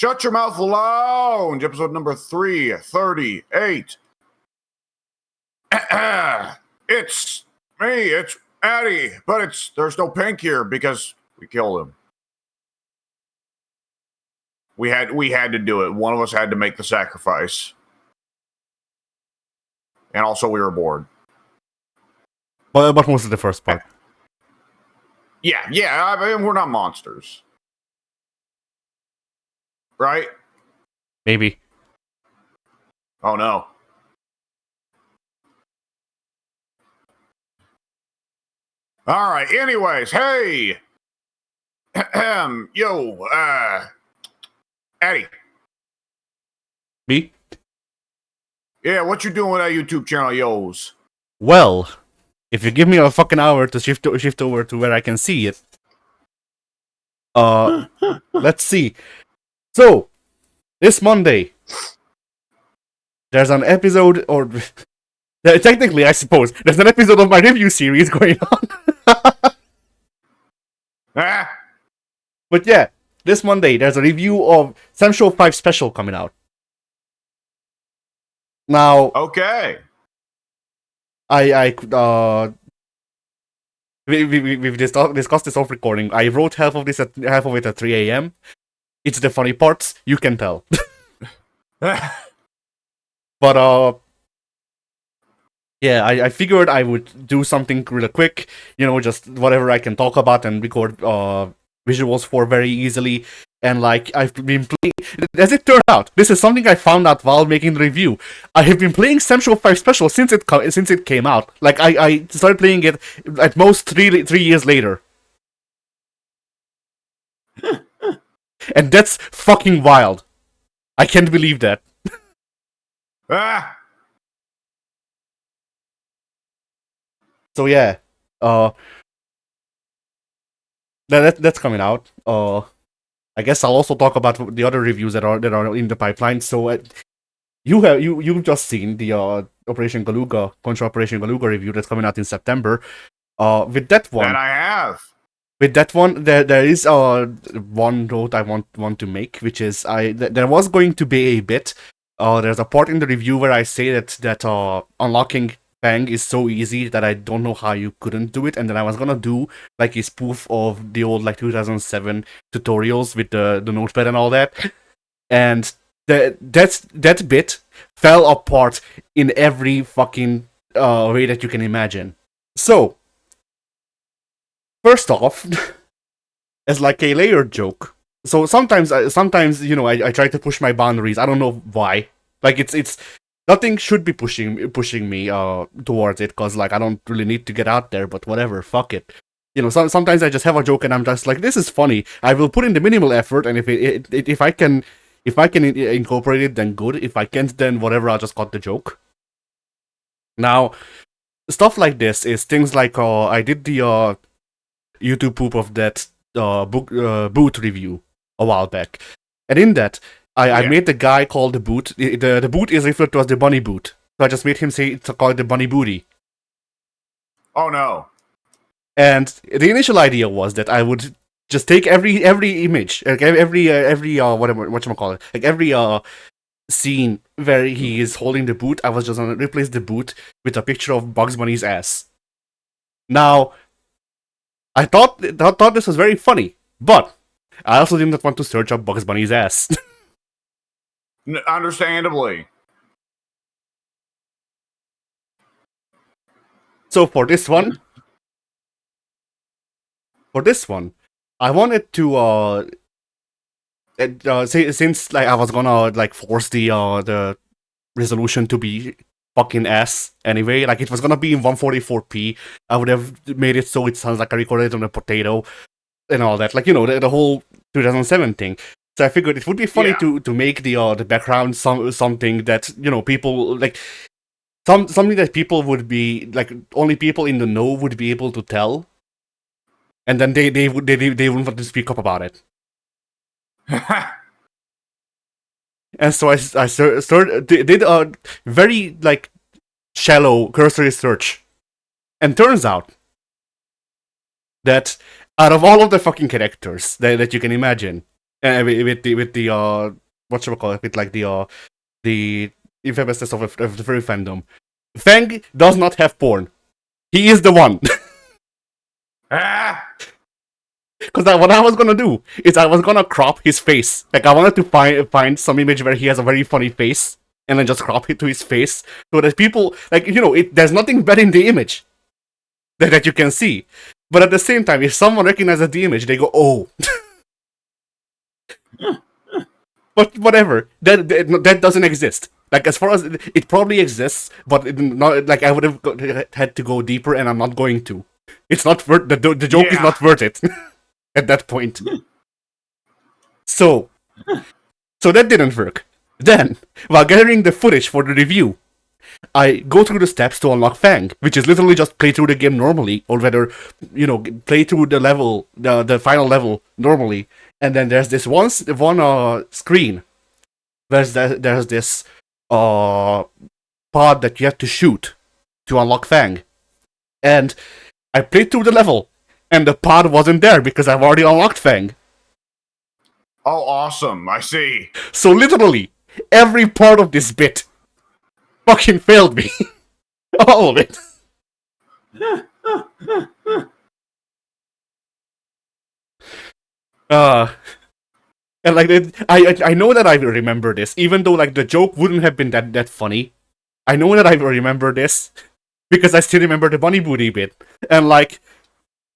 Shut Your Mouth Lounge, episode number 338. It's me, it's Addy, but there's no Pink here because we killed him. We had to do it. One of us had to make the sacrifice. And also we were bored. But mostly the first part. Yeah, I mean, we're not monsters. Right? Maybe. Oh no. All right, anyways, hey! Yo, Addy. Me? Yeah, what you doing with that YouTube channel, yo's? Well, if you give me a fucking hour to shift over to where I can see it. Let's see. So, this Monday, there's an episode, or technically, I suppose, there's an episode of my review series going on. But yeah, this Monday, there's a review of Sam Show 5 Special coming out. Now, okay. We've discussed this off recording. I wrote half of it at 3 a.m. It's the funny parts, you can tell. But yeah, I figured I would do something really quick, just whatever I can talk about and record visuals for very easily. And like, I've been playing, as it turned out, this is something I found out while making the review. I have been playing Sam Show 5 Special since it came out. Like, I started playing it at most 3 years later. And that's fucking wild. I can't believe that. So yeah, that's coming out. I guess I'll also talk about the other reviews that are in the pipeline. So you've just seen the Operation Galuga, Contra Operation Galuga review that's coming out in September. With that one, that I have. With that one, there is one note I want to make, which is there was going to be a bit. There's a part in the review where I say that unlocking Fang is so easy that I don't know how you couldn't do it, and then I was gonna do like a spoof of the old like 2007 tutorials with the notepad and all that, and that bit fell apart in every fucking way that you can imagine. So, first off, as like a layered joke. So sometimes I try to push my boundaries. I don't know why. Like it's nothing should be pushing me towards it, because like I don't really need to get out there, but whatever, fuck it. Sometimes I just have a joke and I'm just like, this is funny. I will put in the minimal effort, and if I can incorporate it, then good. If I can't, then whatever, I'll just cut the joke. Now, stuff like this is things like I did the YouTube poop of that boot review a while back, and in that I made the guy call the boot. The boot is referred to as the bunny boot, so I just made him say it's called the bunny booty. Oh no! And the initial idea was that I would just take every image, like every whatchamacallit, like every scene where he is holding the boot, I was just gonna replace the boot with a picture of Bugs Bunny's ass. Now, I thought this was very funny, but I also did not want to search up Bugs Bunny's ass. Understandably. So for this one, I wanted to since like I was gonna like force the resolution to be fucking ass anyway, like it was gonna be in 144p. I would have made it so it sounds like I recorded it on a potato and all that, like the whole 2007 thing. So I figured it would be funny to make the background something that people like, something that people would be like, only people in the know would be able to tell, and then they wouldn't want to speak up about it. And so I did a very like shallow cursory search, and turns out that out of all of the fucking characters that you can imagine, with the whatchamacallit, with like the infamousness of the furry fandom. Fang does not have porn. He is the one. Ah! Because what I was gonna do is I was gonna crop his face. Like I wanted to find some image where he has a very funny face, and then just crop it to his face so that people there's nothing bad in the image that you can see. But at the same time, if someone recognizes the image, they go, "Oh." But whatever, that doesn't exist. Like as far as it probably exists, but not like I would have had to go deeper, and I'm not going to. It's not worth the joke is not worth it at that point. So that didn't work. Then, while gathering the footage for the review, I go through the steps to unlock Fang, which is literally just play through the game normally, or rather, play through the level, the final level normally. And then there's this one screen. There's this pod that you have to shoot to unlock Fang, and I played through the level, and the pod wasn't there because I've already unlocked Fang. Oh, awesome! I see. So literally, every part of this bit fucking failed me. All of it. And like I know that I will remember this, even though like the joke wouldn't have been that funny. I know that I will remember this because I still remember the bunny booty bit, and like,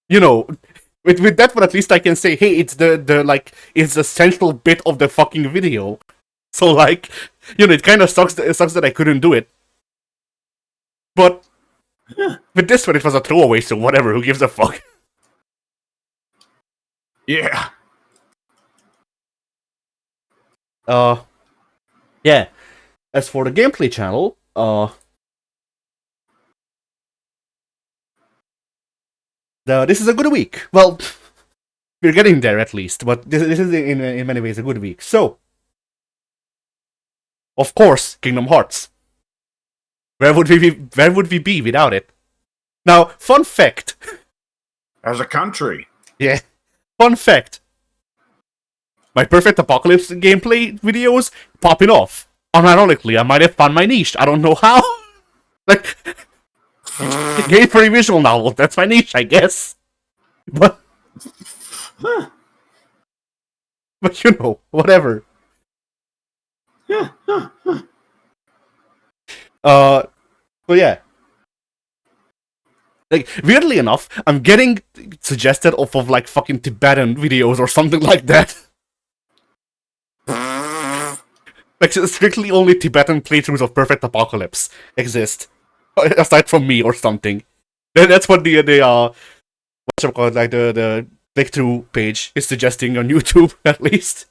with that one at least I can say, hey, it's it's the central bit of the fucking video. So like, it kind of sucks. It sucks that I couldn't do it. But with this one, it was a throwaway, so whatever. Who gives a fuck? Yeah. Yeah. As for the gameplay channel, this is a good week. Well, we're getting there at least, but this is in many ways a good week. So, of course, Kingdom Hearts. Where would we be without it? Now, fun fact. As a country. Yeah. Fun fact. My Perfect Apocalypse gameplay videos popping off. Unironically, I might have found my niche. I don't know how. Like, game for a visual novel. That's my niche, I guess. But whatever. So yeah. Like, weirdly enough, I'm getting suggested off of like fucking Tibetan videos or something like that. Like, strictly only Tibetan playthroughs of Perfect Apocalypse exist, aside from me or something. That's what the click-through page is suggesting on YouTube, at least.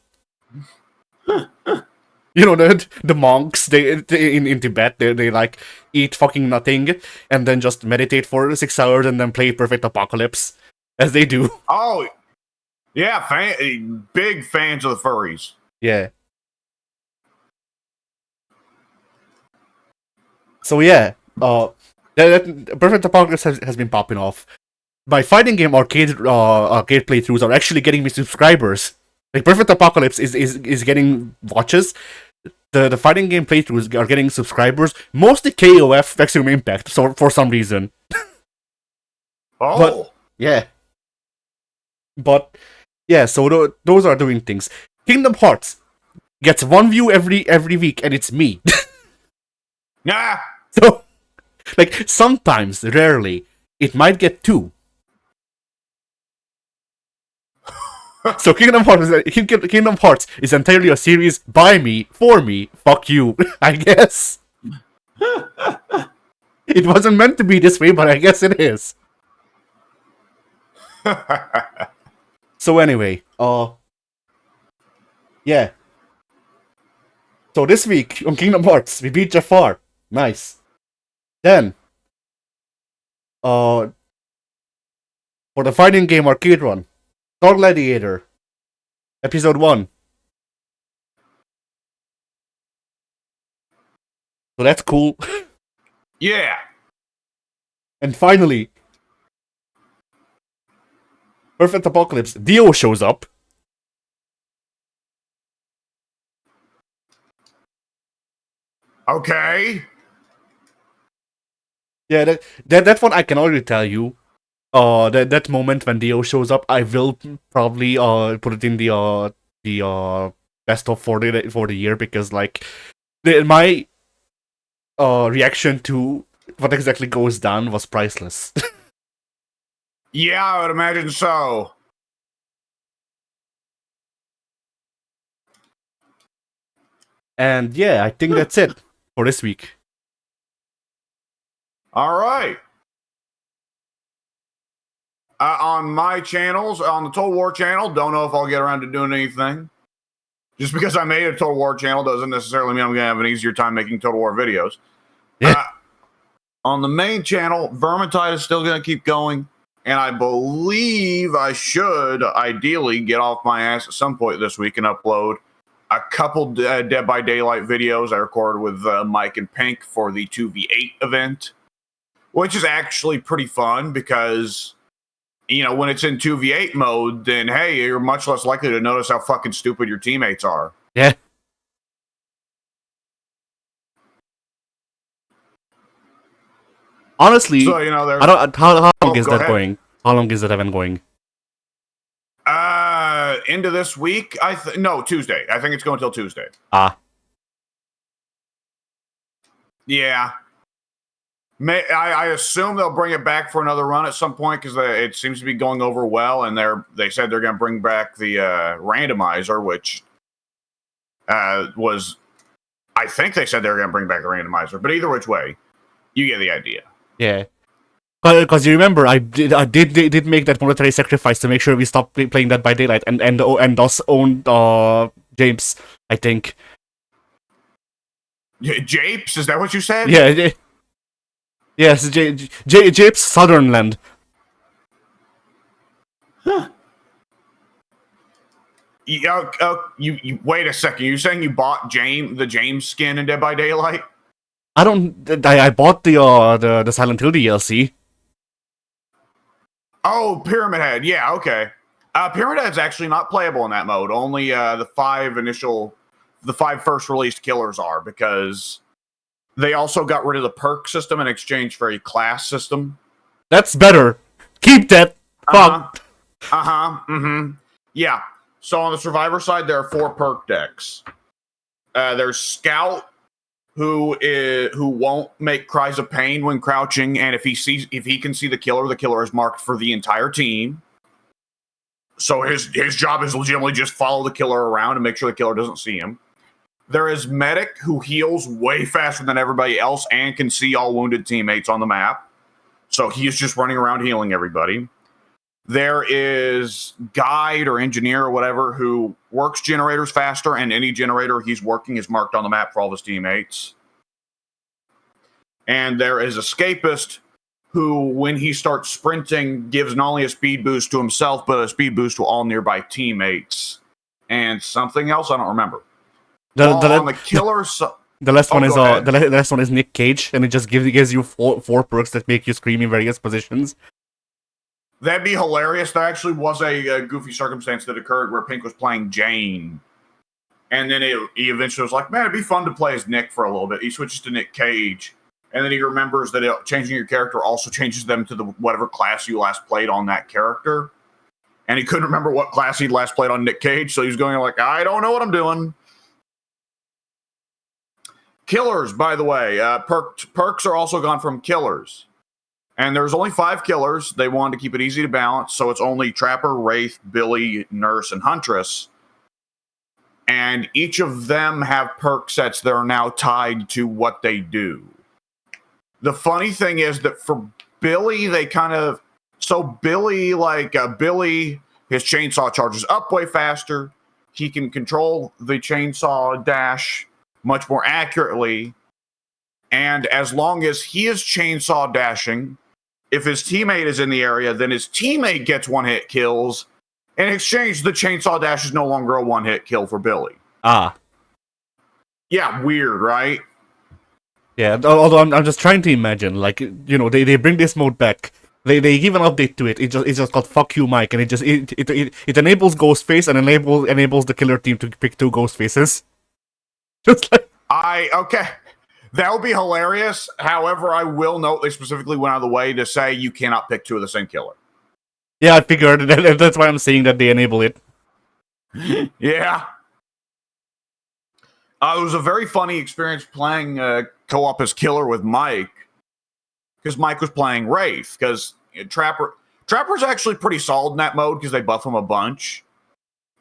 The monks they in Tibet they like eat fucking nothing and then just meditate for 6 hours and then play Perfect Apocalypse as they do. Oh, yeah, big fans of the furries. Yeah. So yeah, Perfect Apocalypse has been popping off. My fighting game arcade playthroughs are actually getting me subscribers. Like Perfect Apocalypse is getting watches. The fighting game playthroughs are getting subscribers. Mostly KOF, Maximum Impact, so for some reason. Oh. But yeah. So those are doing things. Kingdom Hearts gets one view every week, and it's me. Nah. So, like, sometimes, rarely, it might get two. So Kingdom Hearts is entirely a series by me, for me, fuck you, I guess. It wasn't meant to be this way, but I guess it is. So anyway, yeah. So this week on Kingdom Hearts, we beat Jafar. Nice. Then, for the fighting game arcade run, Star Gladiator, Episode 1. So that's cool. Yeah. And finally, Perfect Apocalypse, Dio shows up. Okay. Yeah, that one I can already tell you. That moment when Dio shows up, I will probably put it in the best of for the year, because like my reaction to what exactly goes down was priceless. Yeah, I would imagine so. And yeah, I think that's it for this week. All right. On my channels, on the Total War channel, don't know if I'll get around to doing anything. Just because I made a Total War channel doesn't necessarily mean I'm going to have an easier time making Total War videos. Yeah. On the main channel, Vermintide is still going to keep going. And I believe I should ideally get off my ass at some point this week and upload a couple Dead by Daylight videos I recorded with Mike and Pink for the 2v8 event, which is actually pretty fun because, you know, when it's in 2v8 mode, then hey, you're much less likely to notice how fucking stupid your teammates are. Yeah. Honestly, So, you know, I don't. How long is go that ahead. going? How long is that event going? Into this week, no, Tuesday. I think it's going until Tuesday. Ah. Yeah. I assume they'll bring it back for another run at some point because it seems to be going over well, and they said they're going to bring back the randomizer, which was, I think they said they were going to bring back the randomizer, but either which way, you get the idea. Yeah. Because you remember, I did make that monetary sacrifice to make sure we stopped playing Dead by Daylight and thus owned James, I think. Japes, is that what you said? Yeah. Yes, Japes Southernland. Huh. You wait a second. You're saying you bought the James skin in Dead by Daylight? I bought the Silent Hill DLC. Oh, Pyramid Head. Yeah, okay. Pyramid Head's actually not playable in that mode. Only the five first released killers are, because they also got rid of the perk system in exchange for a class system. That's better. Keep that. Fuck. Yeah. So on the Survivor side, there are 4 perk decks. There's Scout, who won't make cries of pain when crouching, and if he can see the killer is marked for the entire team. So his job is legitimately just follow the killer around and make sure the killer doesn't see him. There is Medic, who heals way faster than everybody else and can see all wounded teammates on the map. So he is just running around healing everybody. There is Guide or Engineer or whatever, who works generators faster, and any generator he's working is marked on the map for all of his teammates. And there is Escapist, who, when he starts sprinting, gives not only a speed boost to himself, but a speed boost to all nearby teammates. And something else I don't remember. On the killer side... The last one is the last one is Nick Cage, and it just gives you four perks that make you scream in various positions. That'd be hilarious. There actually was a goofy circumstance that occurred where Pink was playing Jane, and then he eventually was like, "Man, it'd be fun to play as Nick for a little bit." He switches to Nick Cage, and then he remembers that changing your character also changes them to the whatever class you last played on that character, and he couldn't remember what class he'd last played on Nick Cage, so he was going like, "I don't know what I'm doing." Killers, by the way, perks are also gone from killers. And there's only 5 killers. They wanted to keep it easy to balance, so it's only Trapper, Wraith, Billy, Nurse, and Huntress. And each of them have perk sets that are now tied to what they do. The funny thing is that for Billy, they kind of... So Billy, Billy, his chainsaw charges up way faster. He can control the chainsaw dash much more accurately, and as long as he is chainsaw dashing, if his teammate is in the area, then his teammate gets 1-hit kills. In exchange, the chainsaw dash is no longer a 1-hit kill for Billy. Ah. Yeah, weird, right? Yeah, although I'm just trying to imagine, like, you know, they bring this mode back. They give an update to it. It's just called "Fuck You, Mike," and it enables Ghostface and enables the killer team to pick 2 Ghostfaces. Just like... Okay. That would be hilarious. However, I will note they specifically went out of the way to say you cannot pick two of the same killer. Yeah, I figured that's why I'm saying that they enable it. Yeah. It was a very funny experience playing co-op as killer with Mike, because Mike was playing Wraith, because Trapper's actually pretty solid in that mode because they buff him a bunch.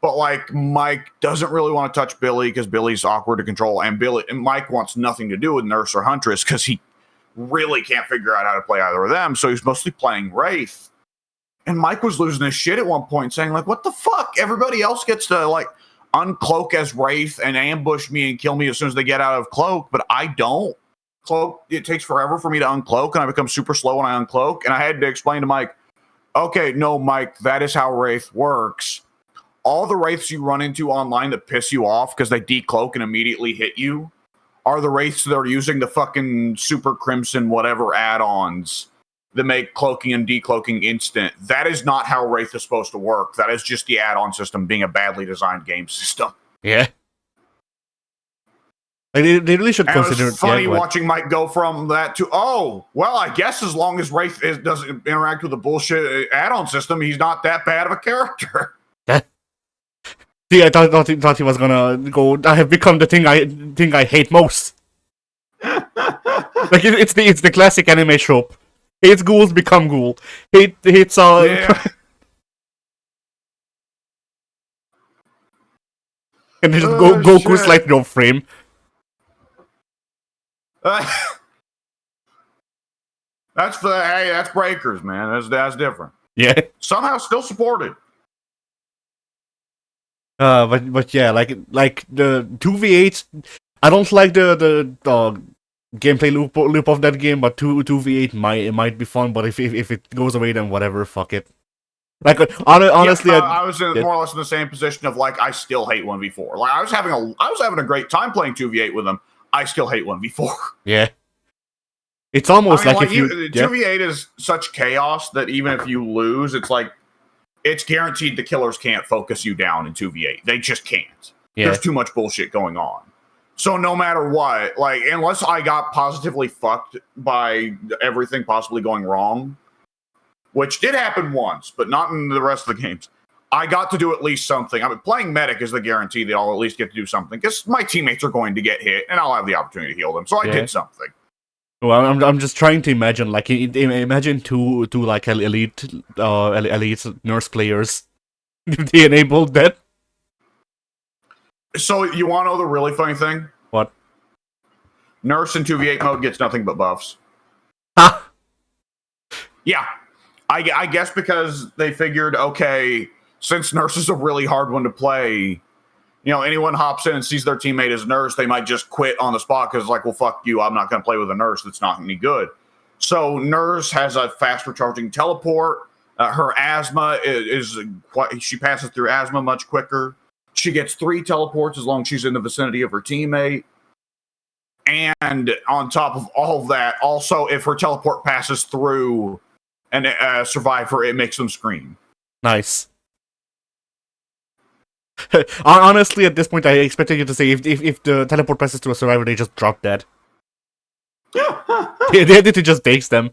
But like Mike doesn't really want to touch Billy because Billy's awkward to control, and Mike wants nothing to do with Nurse or Huntress because he really can't figure out how to play either of them. So he's mostly playing Wraith. And Mike was losing his shit at one point, saying like, "What the fuck? Everybody else gets to like uncloak as Wraith and ambush me and kill me as soon as they get out of cloak, but I don't. Cloak, it takes forever for me to uncloak, and I become super slow when I uncloak." And I had to explain to Mike, "Okay, no, Mike, that is how Wraith works. All the Wraiths you run into online that piss you off because they decloak and immediately hit you are the Wraiths that are using the fucking Super Crimson whatever add-ons that make cloaking and decloaking instant. That is not how Wraith is supposed to work. That is just the add-on system being a badly designed game system." Yeah. Like, they really should consider. It was funny watching Mike go from that to, oh, well, I guess as long as Wraith doesn't interact with the bullshit add-on system, he's not that bad of a character. See, I thought he was gonna go. I have become the thing I hate most. Like it's the classic anime trope. Hates ghouls, become ghoul. Hates Yeah. And just Goku's like no frame. That's Breakers, man. That's different. Yeah. Somehow still supported. But yeah, like the 2v8, I don't like the gameplay loop of that game, but 2v8 might be fun. But if it goes away, then whatever, fuck it. Like honestly, I was more or less in the same position of like I still hate 1v4. Like I was having a great time playing 2v8 with them. I still hate 1v4. Yeah. It's almost like if you 2v8 is such chaos that even if you lose, it's like it's guaranteed the killers can't focus you down in 2v8. They just can't. Yeah. There's too much bullshit going on. So no matter what, like unless I got positively fucked by everything possibly going wrong, which did happen once, but not in the rest of the games, I got to do at least something. I mean, playing medic is the guarantee that I'll at least get to do something because my teammates are going to get hit and I'll have the opportunity to heal them. So I did something. Well, I'm just trying to imagine, like, imagine two like elite nurse players. They enabled that. So you want to know the really funny thing? What? Nurse in 2v8 mode gets nothing but buffs. Ha! Yeah. I guess because they figured, okay, since Nurse is a really hard one to play, anyone hops in and sees their teammate as Nurse, they might just quit on the spot because it's like, well, fuck you, I'm not going to play with a Nurse that's not any good. So Nurse has a fast recharging teleport. Her asthma she passes through asthma much quicker. She gets 3 teleports as long as she's in the vicinity of her teammate. And on top of all of that, also, if her teleport passes through a survivor, it makes them scream. Nice. Honestly, at this point, I expected you to say if the teleport passes to a survivor, they just drop dead. they had to just takes them.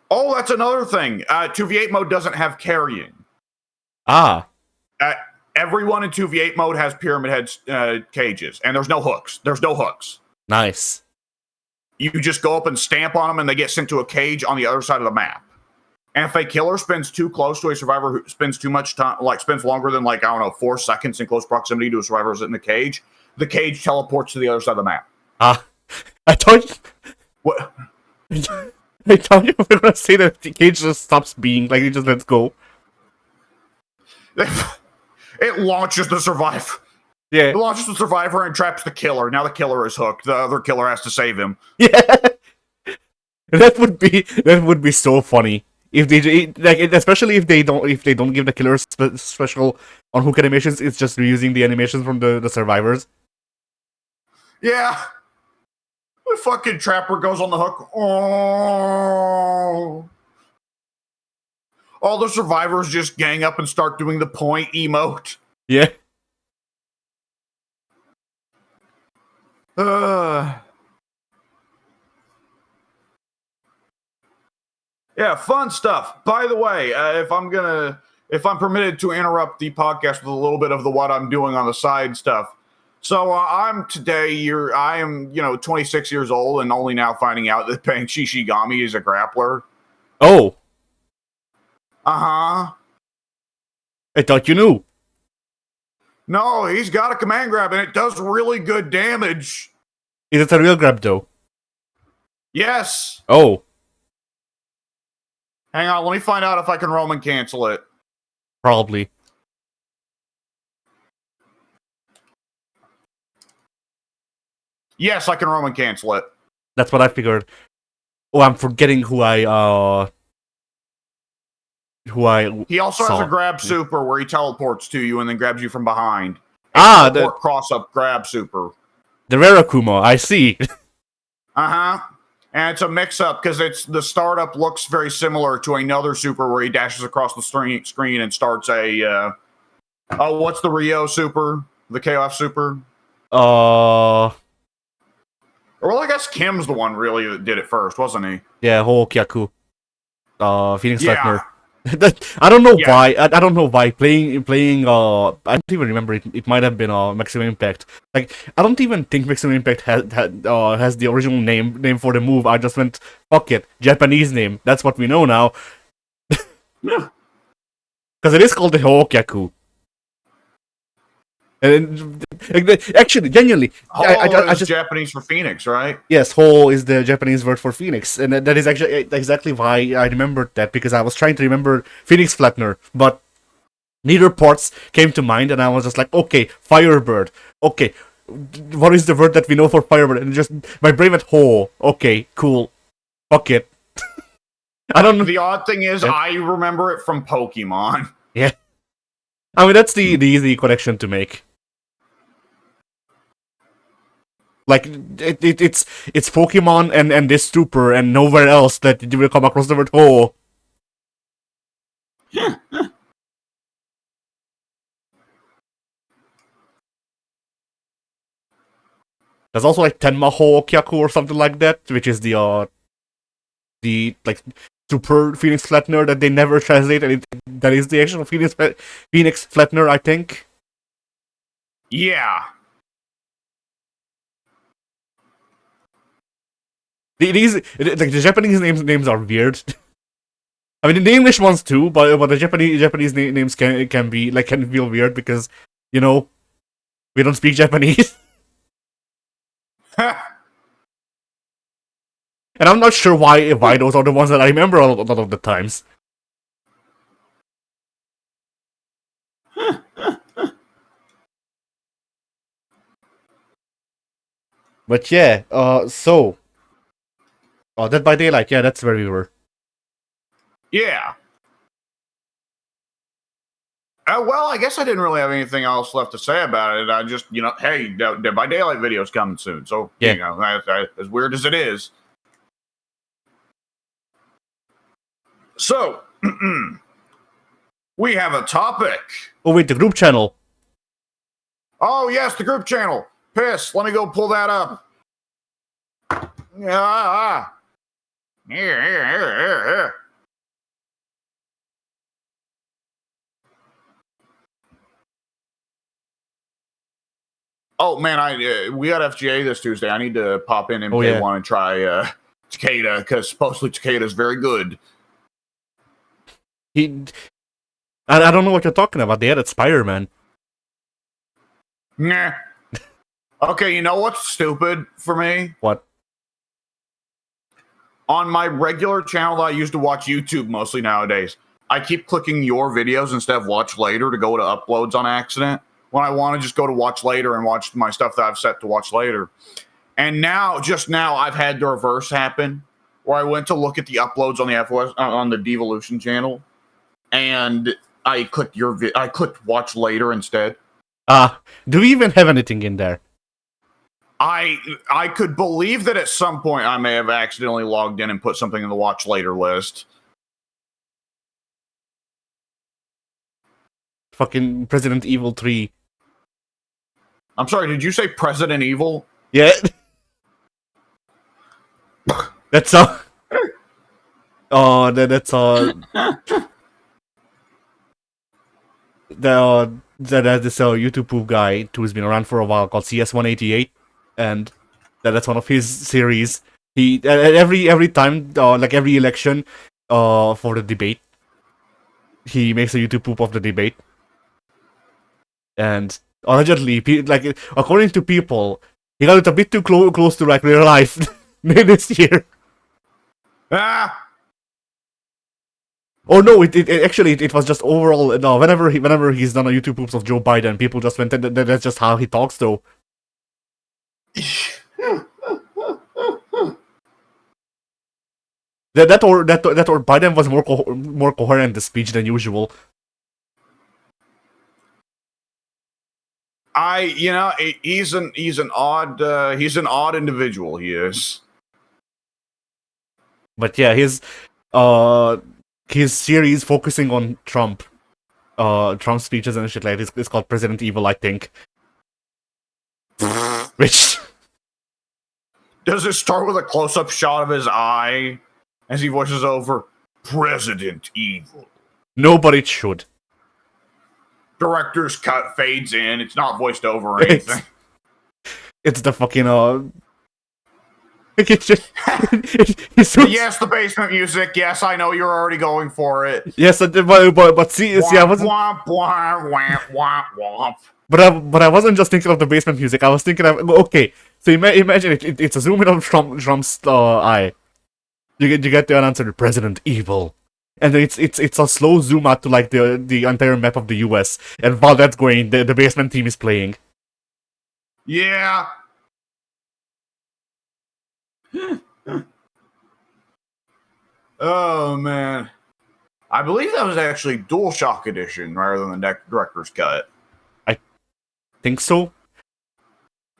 Oh, that's another thing. 2v8 mode doesn't have carrying. Ah. Everyone in 2v8 mode has pyramid head cages, and there's no hooks. Nice. You just go up and stamp on them, and they get sent to a cage on the other side of the map. And if a killer spins too close to a survivor who spends too much time, like spends longer than 4 seconds in close proximity to a survivor who's in the cage teleports to the other side of the map. I thought. What? I thought you were gonna say that the cage just stops being, like it just lets go. It launches the survivor. Yeah. It launches the survivor and traps the killer. Now the killer is hooked. The other killer has to save him. Yeah. That would be so funny. If they especially if they don't give the killer special on hook animations, it's just reusing the animations from the survivors. Yeah. The fucking trapper goes on the hook. Oh. All the survivors just gang up and start doing the point emote. Yeah. Yeah, fun stuff. By the way, if I'm permitted to interrupt the podcast with a little bit of the what I'm doing on the side stuff. So I am 26 years old and only now finding out that Pain Shishigami is a grappler. Oh. Uh-huh. I thought you knew. No, he's got a command grab and it does really good damage. Is it a real grab though? Yes. Oh. Hang on, let me find out if I can Roman cancel it. Probably. Yes, I can Roman cancel it. That's what I figured. Oh, I'm forgetting who I He also saw. has a grab super where he teleports to you and then grabs you from behind. The cross up grab super. The Rarakuma, I see. Uh-huh. And it's a mix-up because the startup looks very similar to another super where he dashes across the screen and starts a what's the Rio super? The KOF super? Well, I guess Kim's the one really that did it first, wasn't he? Yeah, Hookyaku. Phoenix Lightner. I don't know why. I don't know why playing. I don't even remember it. It might have been Maximum Impact. Like I don't even think Maximum Impact has the original name for the move. I just went fuck it, Japanese name. That's what we know now. Because it is called the Hookyaku. And actually, genuinely, I just Japanese for Phoenix, right? Yes, Ho is the Japanese word for Phoenix, and that is actually exactly why I remembered that, because I was trying to remember Phoenix Flatner, but neither parts came to mind, and I was just like, okay, Firebird. Okay, what is the word that we know for Firebird? And just my brain went Ho. Okay, cool. Fuck it. I don't know. The odd thing is, I remember it from Pokemon. Yeah. I mean, that's the easy connection to make. Like it's Pokemon and this super and nowhere else that you will come across the word Ho. There's also like Tenma Hookyaku or something like that, which is the like super Phoenix Flatner that they never translate, and that is the actual Phoenix Flatner, I think. Yeah. The Japanese names are weird. I mean, the English ones too, but the Japanese names can feel weird because we don't speak Japanese. And I'm not sure why those are the ones that I remember a lot of the times. But yeah, so Dead by Daylight, yeah, that's where we were. Yeah. Well, I guess I didn't really have anything else left to say about it. I just, hey, Dead by Daylight video's coming soon. So, as weird as it is. So, we have a topic. Oh, wait, the group channel. Oh, yes, the group channel. Piss, let me go pull that up. Here. Oh man, we got FGA this Tuesday. I need to pop in MK1 and try Takeda, because supposedly Takeda is very good. I don't know what you're talking about. They added Spider-Man. Nah. Okay, you know what's stupid for me? What? On my regular channel that I used to watch YouTube mostly nowadays, I keep clicking your videos instead of watch later to go to uploads on accident, when I want to just go to watch later and watch my stuff that I've set to watch later. And just now, I've had the reverse happen, where I went to look at the uploads on the on the Devolution channel, and I clicked I clicked watch later instead. Do we even have anything in there? I could believe that at some point I may have accidentally logged in and put something in the watch later list. Fucking President Evil 3. I'm sorry, did you say President Evil? Yeah. That's that's there's this YouTube poop guy who's been around for a while called CS188, and that's one of his series. He every time like every election for the debate, he makes a YouTube poop of the debate, and allegedly, like according to people, he got it a bit too close to like real life this year. Ah! Oh no! It actually it was just overall. No, whenever he's done a YouTube poops of Joe Biden, people just went. That's just how he talks, though. that or Biden was more coherent in the speech than usual. He's an odd individual. He is. But yeah, his series focusing on Trump speeches and shit like this is called President Evil, I think. Which does it start with a close-up shot of his eye as he voices over President Evil? No, but it should. Director's cut fades in. It's not voiced over or anything. It's the fucking it's just yes, the basement music. Yes, I know you're already going for it. Yes, but see, I wasn't. Womp, womp, womp, womp, womp. But I wasn't just thinking of the basement music. I was thinking of okay. So imagine it's a zoom in on Trump's eye. You get the answer, President Evil, and then it's a slow zoom out to like the entire map of the U.S. And while that's going, the basement team is playing. Yeah. Oh man, I believe that was actually DualShock edition rather than the director's cut. I think so.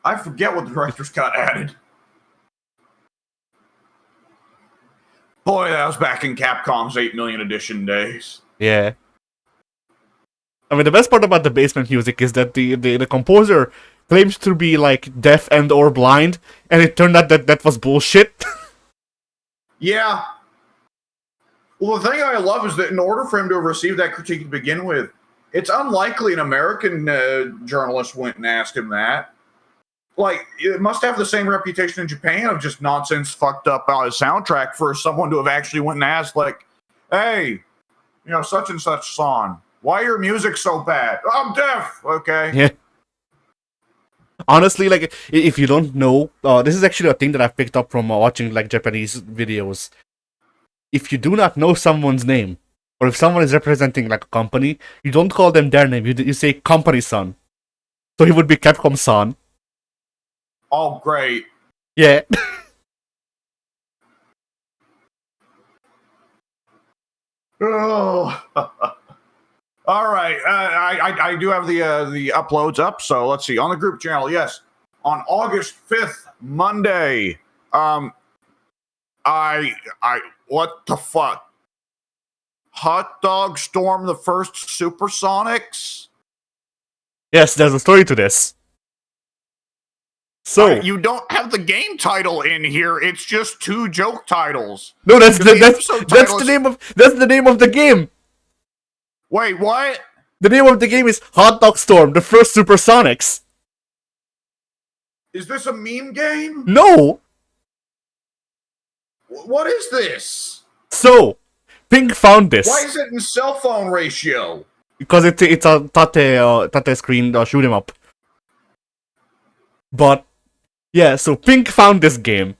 I forget what the director's cut added. Boy, that was back in Capcom's 8 million edition days. Yeah. I mean, the best part about the basement music is that the composer claims to be like deaf and or blind, and it turned out that was bullshit. Yeah. Well, the thing I love is that in order for him to have received that critique to begin with, it's unlikely an American journalist went and asked him that. Like, it must have the same reputation in Japan of just nonsense fucked up on a soundtrack for someone to have actually went and asked, like, hey, such and such song, why your music so bad? I'm deaf. Okay. Yeah. Honestly, like, if you don't know, this is actually a thing that I've picked up from watching, like, Japanese videos. If you do not know someone's name, or if someone is representing, like, a company, you don't call them their name, you say company-san. So he would be Capcom-san. Oh, great. Yeah. Oh. All right. I do have the uploads up, so let's see. On the group channel, yes. On August 5th, Monday, what the fuck? Hot Dog Storm the first Supersonics? Yes, there's a story to this. So you don't have the game title in here. It's just 2 joke titles. No, that's the name of the game. Wait, what? The name of the game is Hot Dog Storm, the first Supersonics. Is this a meme game? No. What is this? So, Pink found this. Why is it in cell phone ratio? Because it's a tate screen shoot 'em up. But yeah, so Pink found this game.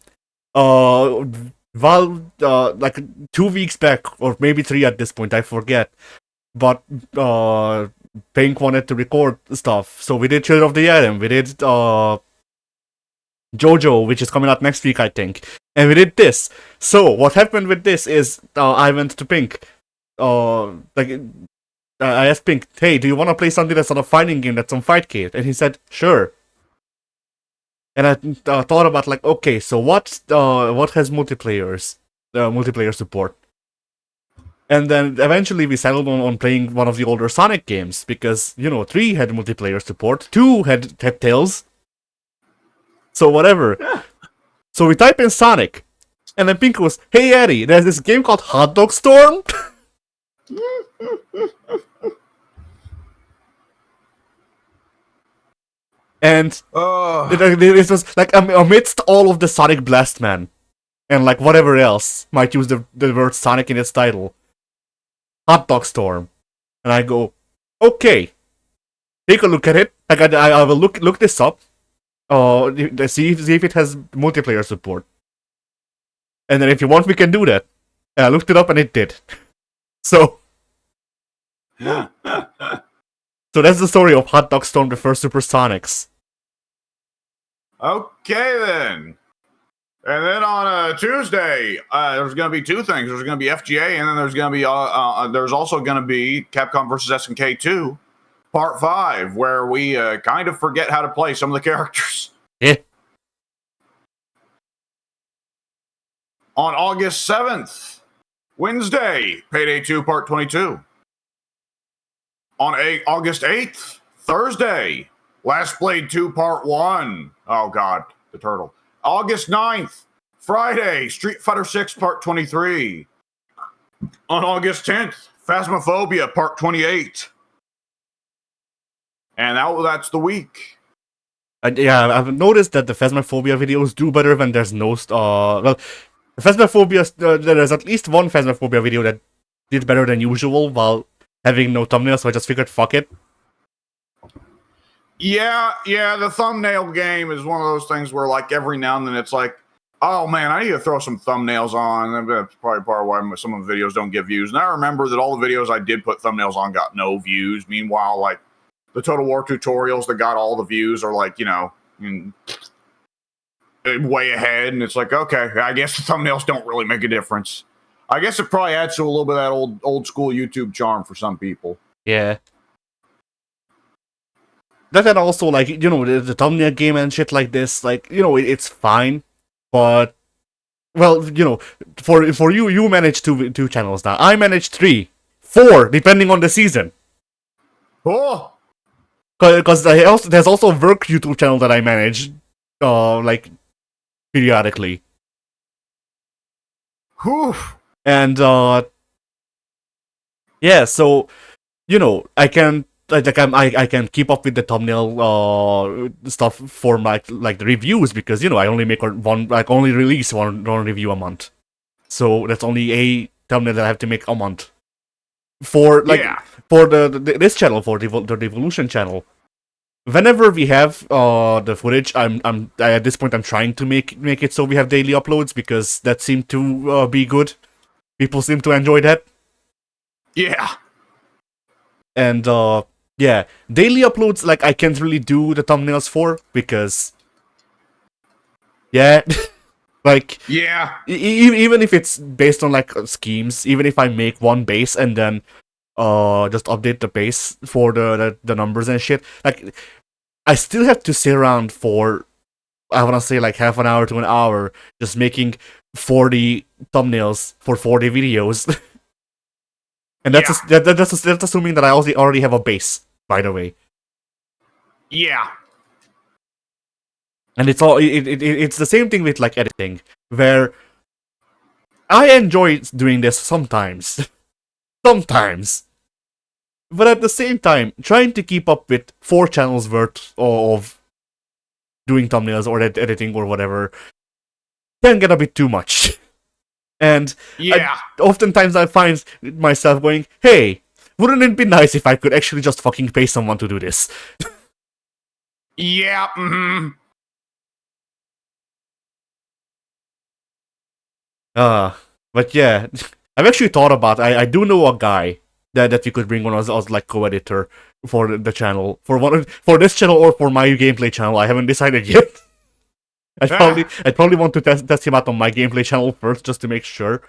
Valve like 2 weeks back, or maybe 3 at this point, I forget. But Pink wanted to record stuff, so we did Children of the Atom, we did JoJo, which is coming out next week, I think, and we did this. So what happened with this is I went to Pink, I asked Pink, hey, do you want to play something that's not a fighting game, that's on Fightcade? And he said, sure. And I thought about, like, okay, so what has multiplayer support? And then eventually we settled on playing one of the older Sonic games, because, 3 had multiplayer support, 2 had Tails. So whatever. So we type in Sonic, and then Pink goes, "Hey Eddie, there's this game called Hot Dog Storm." And it was like amidst all of the Sonic Blast Man and like whatever else might use the word Sonic in its title, Hot Dog Storm, and I go, okay, take a look at it. Like I will look this up, see if it has multiplayer support, and then if you want, we can do that. And I looked it up and it did. So that's the story of Hot Dog Storm, the first Supersonics. Okay, then. And then on Tuesday, there's going to be two things. There's going to be FGA, and then there's going to be there's also going to be Capcom versus SNK 2, Part 5, where we kind of forget how to play some of the characters. Yeah. On August 7th, Wednesday, Payday 2, Part 22. On August 8th, Thursday, Last Blade 2, Part 1. Oh, God, the turtle. August 9th, Friday, Street Fighter 6, Part 23. On August 10th, Phasmophobia, Part 28. And that's the week. Yeah, I've noticed that the Phasmophobia videos do better when there's no... well, Phasmophobia, there's at least one Phasmophobia video that did better than usual while having no thumbnail, so I just figured, fuck it. Yeah, the thumbnail game is one of those things where, like, every now and then it's like, oh man, I need to throw some thumbnails on. And that's probably part of why some of the videos don't get views. And I remember that all the videos I did put thumbnails on got no views. Meanwhile, like, the Total War tutorials that got all the views are, like, you know, way ahead. And it's like, okay, I guess the thumbnails don't really make a difference. I guess it probably adds to a little bit of that old school YouTube charm for some people. Yeah. That and also, like, you know, the thumbnail game and shit like this, like, you know, it's fine, but, well, you know, for you manage two channels now. I manage 3, 4, depending on the season. Oh! Because there's also a work YouTube channel that I manage, like, periodically. Whew. And, yeah, so, you know, I can keep up with the thumbnail stuff for my like the reviews because, you know, I only make only release one review a month, so that's only a thumbnail that I have to make a month for this channel, for the Devolution channel. Whenever we have the footage, I'm at this point I'm trying to make it so we have daily uploads because that seemed to be good. People seem to enjoy that. Yeah. And yeah, daily uploads, like, I can't really do the thumbnails for, because, yeah, like, yeah, even if it's based on, like, schemes, even if I make one base and then just update the base for the numbers and shit, like, I still have to sit around for, I want to say, like, half an hour to an hour, just making 40 thumbnails for 40 videos. And that's assuming that I also already have a base, by the way. Yeah. And it's the same thing with, like, editing, where I enjoy doing this sometimes. Sometimes. But at the same time, trying to keep up with 4 channels worth of doing thumbnails or editing or whatever can get a bit too much. And yeah, oftentimes I find myself going, hey, wouldn't it be nice if I could actually just fucking pay someone to do this? Yeah, mm-hmm. But yeah, I've actually thought about, I do know a guy that we could bring on as like co-editor for the channel, for this channel or for my gameplay channel. I haven't decided yet. I'd probably want to test him out on my gameplay channel first, just to make sure.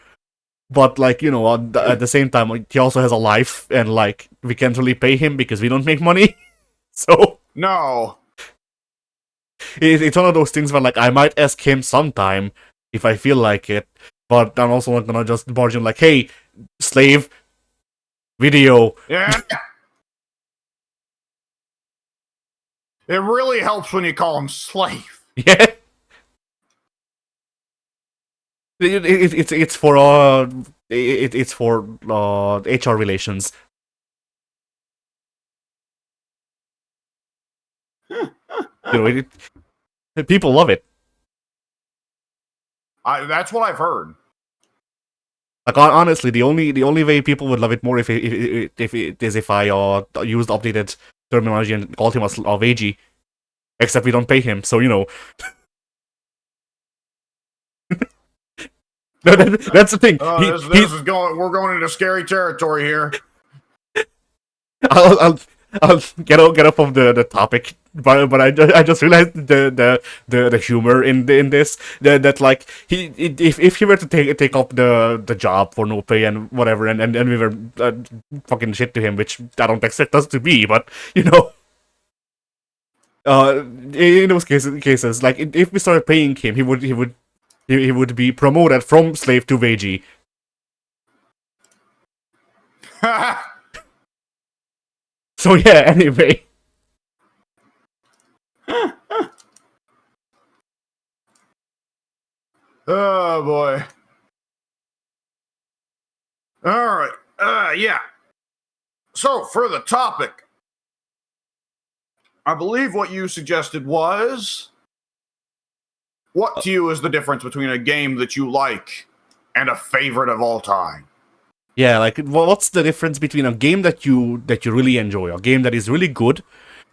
But, like, you know, at the same time, like, he also has a life, and, like, we can't really pay him because we don't make money. So No. It's one of those things where, like, I might ask him sometime if I feel like it, but I'm also not gonna just barge in like, hey, slave, video. Yeah. It really helps when you call him slave. Yeah. It's for it's for HR relations. People love it. That's what I've heard. Like honestly, the only way people would love it more if it is if I used updated terminology and called him a Veggie. Except we don't pay him, so you know. No, that's the thing. This is going. We're going into scary territory here. I'll get up of the topic, but I just realized the humor in this that like if he were to take up the job for no pay and whatever and we were fucking shit to him, which I don't expect us to be, but you know. In those cases, like if we started paying him, he would be promoted from slave to veggie. So yeah. Anyway. Oh boy. All right. Yeah. So for the topic, I believe what you suggested was, what to you is the difference between a game that you like and a favorite of all time? Yeah, like what's the difference between a game that you really enjoy, a game that is really good,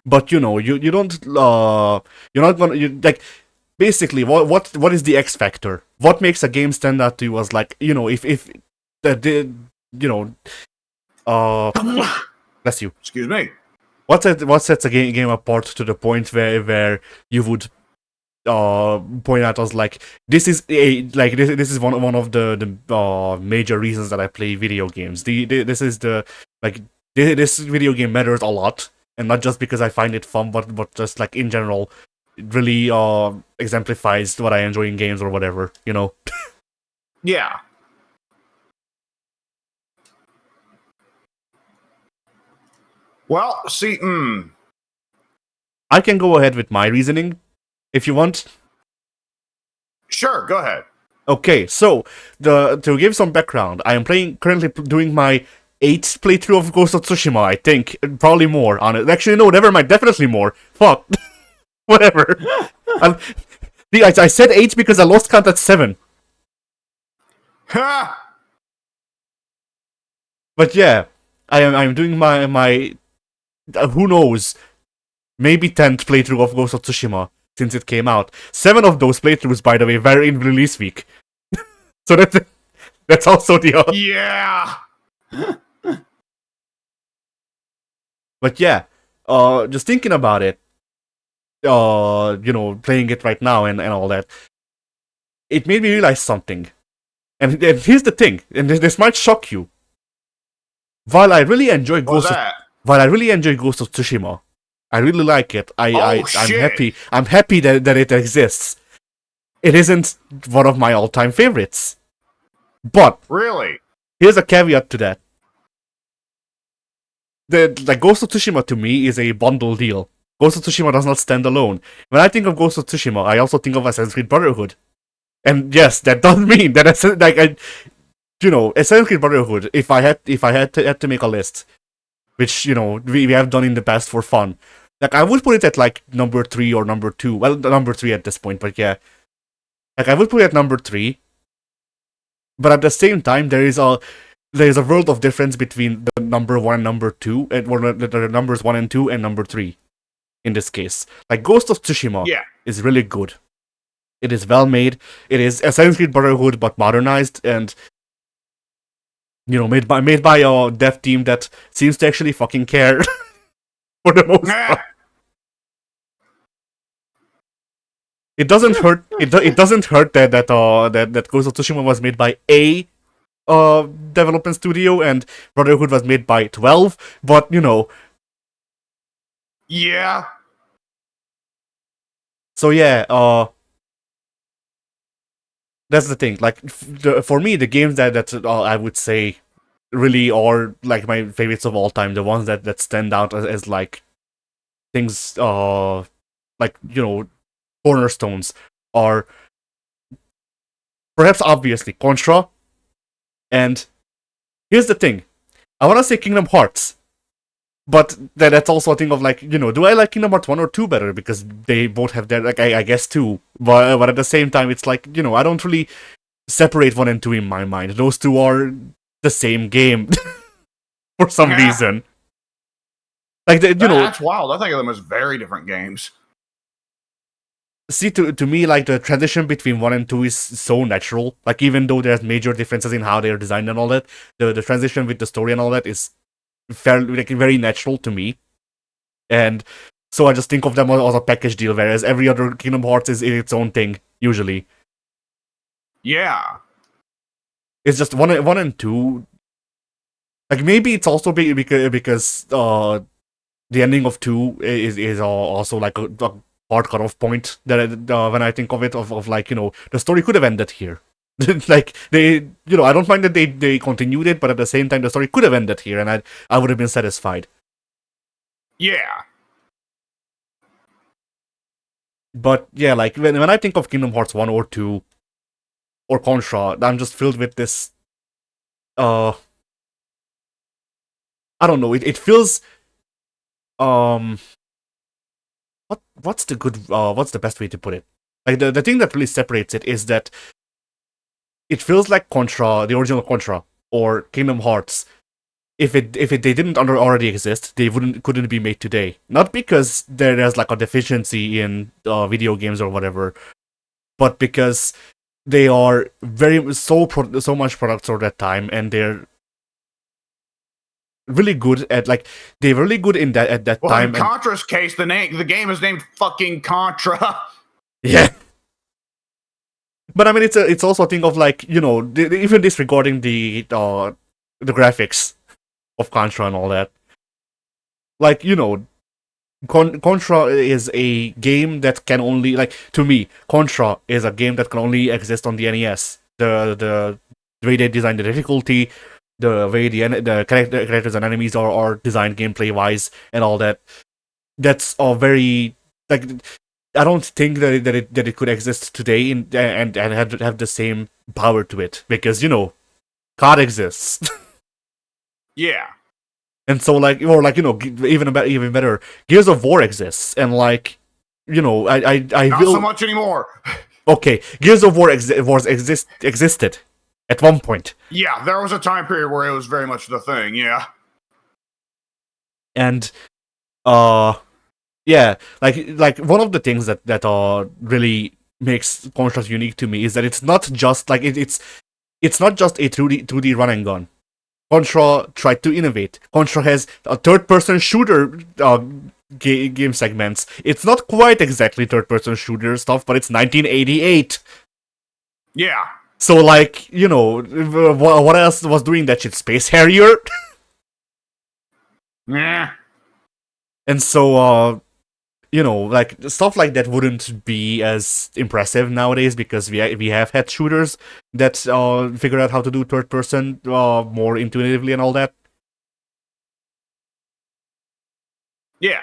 but you know you don't you're not gonna like basically what is the X factor? What makes a game stand out to you as like you know if the you know bless you. Excuse me. What sets a game apart to the point where you would point out as like this is this is one of the major reasons that I play video games. This is the like this video game matters a lot, and not just because I find it fun, but just like in general, it really exemplifies what I enjoy in games or whatever, you know. Yeah. Well, see, I can go ahead with my reasoning if you want. Sure, go ahead. Okay, so to give some background, I am currently doing my 8th playthrough of Ghost of Tsushima. I think probably more on it. Actually, no, never mind. Definitely more. Fuck, whatever. I said 8 because I lost count at 7. Ha! But yeah, I'm doing my who knows, maybe 10th playthrough of Ghost of Tsushima since it came out. 7 of those playthroughs, by the way, were in release week. So that's also the yeah. But yeah, just thinking about it, you know, playing it right now and all that, it made me realize something. And here's the thing, and this might shock you. While I really enjoy Ghost of Tsushima, I really like it. I'm happy that it exists. It isn't one of my all-time favorites. But really, here's a caveat to that. The Ghost of Tsushima to me is a bundle deal. Ghost of Tsushima does not stand alone. When I think of Ghost of Tsushima, I also think of Assassin's Creed Brotherhood. And yes, that does mean that Assassin's Creed Brotherhood, if I had to make a list, which, you know, we have done in the past for fun, like I would put it at like number 3 or number 2. Well, number 3 at this point, but yeah. Like I would put it at number 3. But at the same time, there is a world of difference between the number 1 and number 2, and the numbers 1 and 2 and number 3. In this case, like Ghost of Tsushima is really good. It is well made. It is Assassin's Creed Brotherhood but modernized and, you know, made by a dev team that seems to actually fucking care for the most part. It doesn't hurt. It doesn't hurt that Ghost of Tsushima was made by a development studio and Brotherhood was made by 12. But you know, yeah. So yeah, that's the thing. Like for me, the games that I would say really are like my favorites of all time. The ones that stand out as like things, like, you know, cornerstones are perhaps obviously Contra, and here's the thing. I want to say Kingdom Hearts, but that's also a thing of like, do I like Kingdom Hearts 1 or 2 better? Because they both have their, like, I guess 2. But at the same time, it's like, I don't really separate 1 and 2 in my mind. Those two are the same game for some reason. Like, that's wild. I think of them as very different games. See, to me, like, the transition between 1 and 2 is so natural. Like, even though there's major differences in how they're designed and all that, the transition with the story and all that is fairly, like, very natural to me. And so I just think of them as a package deal, whereas every other Kingdom Hearts is its own thing, usually. Yeah. It's just 1 and 2. Like, maybe it's also because the ending of 2 is also like a hard cutoff point that when I think of it, of like, the story could have ended here. Like, they, I don't mind that they continued it, but at the same time, the story could have ended here, and I would have been satisfied. Yeah. But yeah, like, when I think of Kingdom Hearts 1 or 2, or Contra, I'm just filled with this, I don't know, it feels, what's the best way to put it? Like, the thing that really separates it is that it feels like Contra, the original Contra, or Kingdom Hearts. If they didn't already exist, they couldn't be made today. Not because there's like a deficiency in video games or whatever, but because they are so much products for that time, and they're really good at, like, they're really good in that at that time. In Contra's case, the game is named fucking Contra. Yeah. But I mean, it's also a thing of, like, even disregarding the graphics of Contra and all that. Like, Contra is a game that can only, like, to me, Contra is a game that can only exist on the NES. The way they designed the difficulty, the way the characters and enemies are designed gameplay wise and all that. That's a very, like, I don't think that it could exist today and have the same power to it, because COD exists. Yeah. And so, like, or like, even better, Gears of War exists, and like, I not so much anymore. Okay, Gears of War existed at one point. Yeah, there was a time period where it was very much the thing. Yeah. And yeah, like one of the things that really makes Contra unique to me is that it's not just like it's not just a 2D run and gun. Contra tried to innovate. Contra has a third-person shooter game segments. It's not quite exactly third-person shooter stuff, but it's 1988. Yeah. So, like, what else was doing that shit? Space Harrier? Yeah. And so, like, stuff like that wouldn't be as impressive nowadays, because we have had shooters that figured out how to do third person more intuitively and all that. Yeah.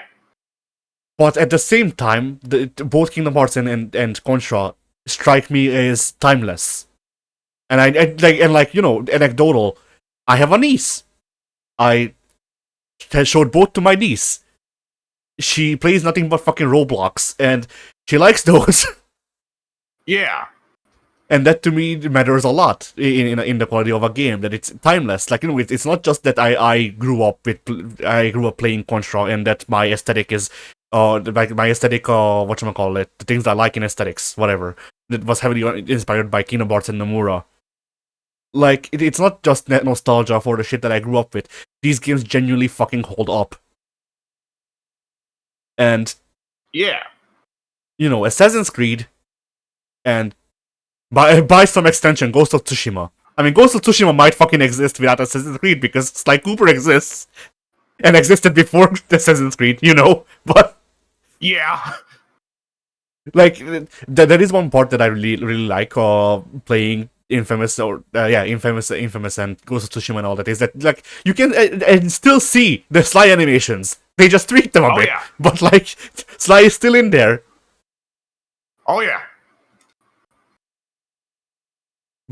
But at the same time, both Kingdom Hearts and Contra strike me as timeless. And anecdotal. I have a niece. I showed both to my niece. She plays nothing but fucking Roblox, and she likes those. Yeah. And that to me matters a lot in the quality of a game, that it's timeless. Like, it's not just that I grew up playing Contra, and that my aesthetic is like my aesthetic, whatchamacallit, the things I like in aesthetics, whatever, that was heavily inspired by Kingdom Hearts and Nomura. Like, it's not just nostalgia for the shit that I grew up with. These games genuinely fucking hold up. And yeah, Assassin's Creed, and by some extension, Ghost of Tsushima. I mean, Ghost of Tsushima might fucking exist without Assassin's Creed, because Sly Cooper exists and existed before Assassin's Creed, But yeah, like, there is one part that I really like playing Infamous, or Infamous and Ghost of Tsushima and all that, is that, like, you can and still see the Sly animations. They just tweak them a bit, but, like, Sly is still in there. Oh yeah.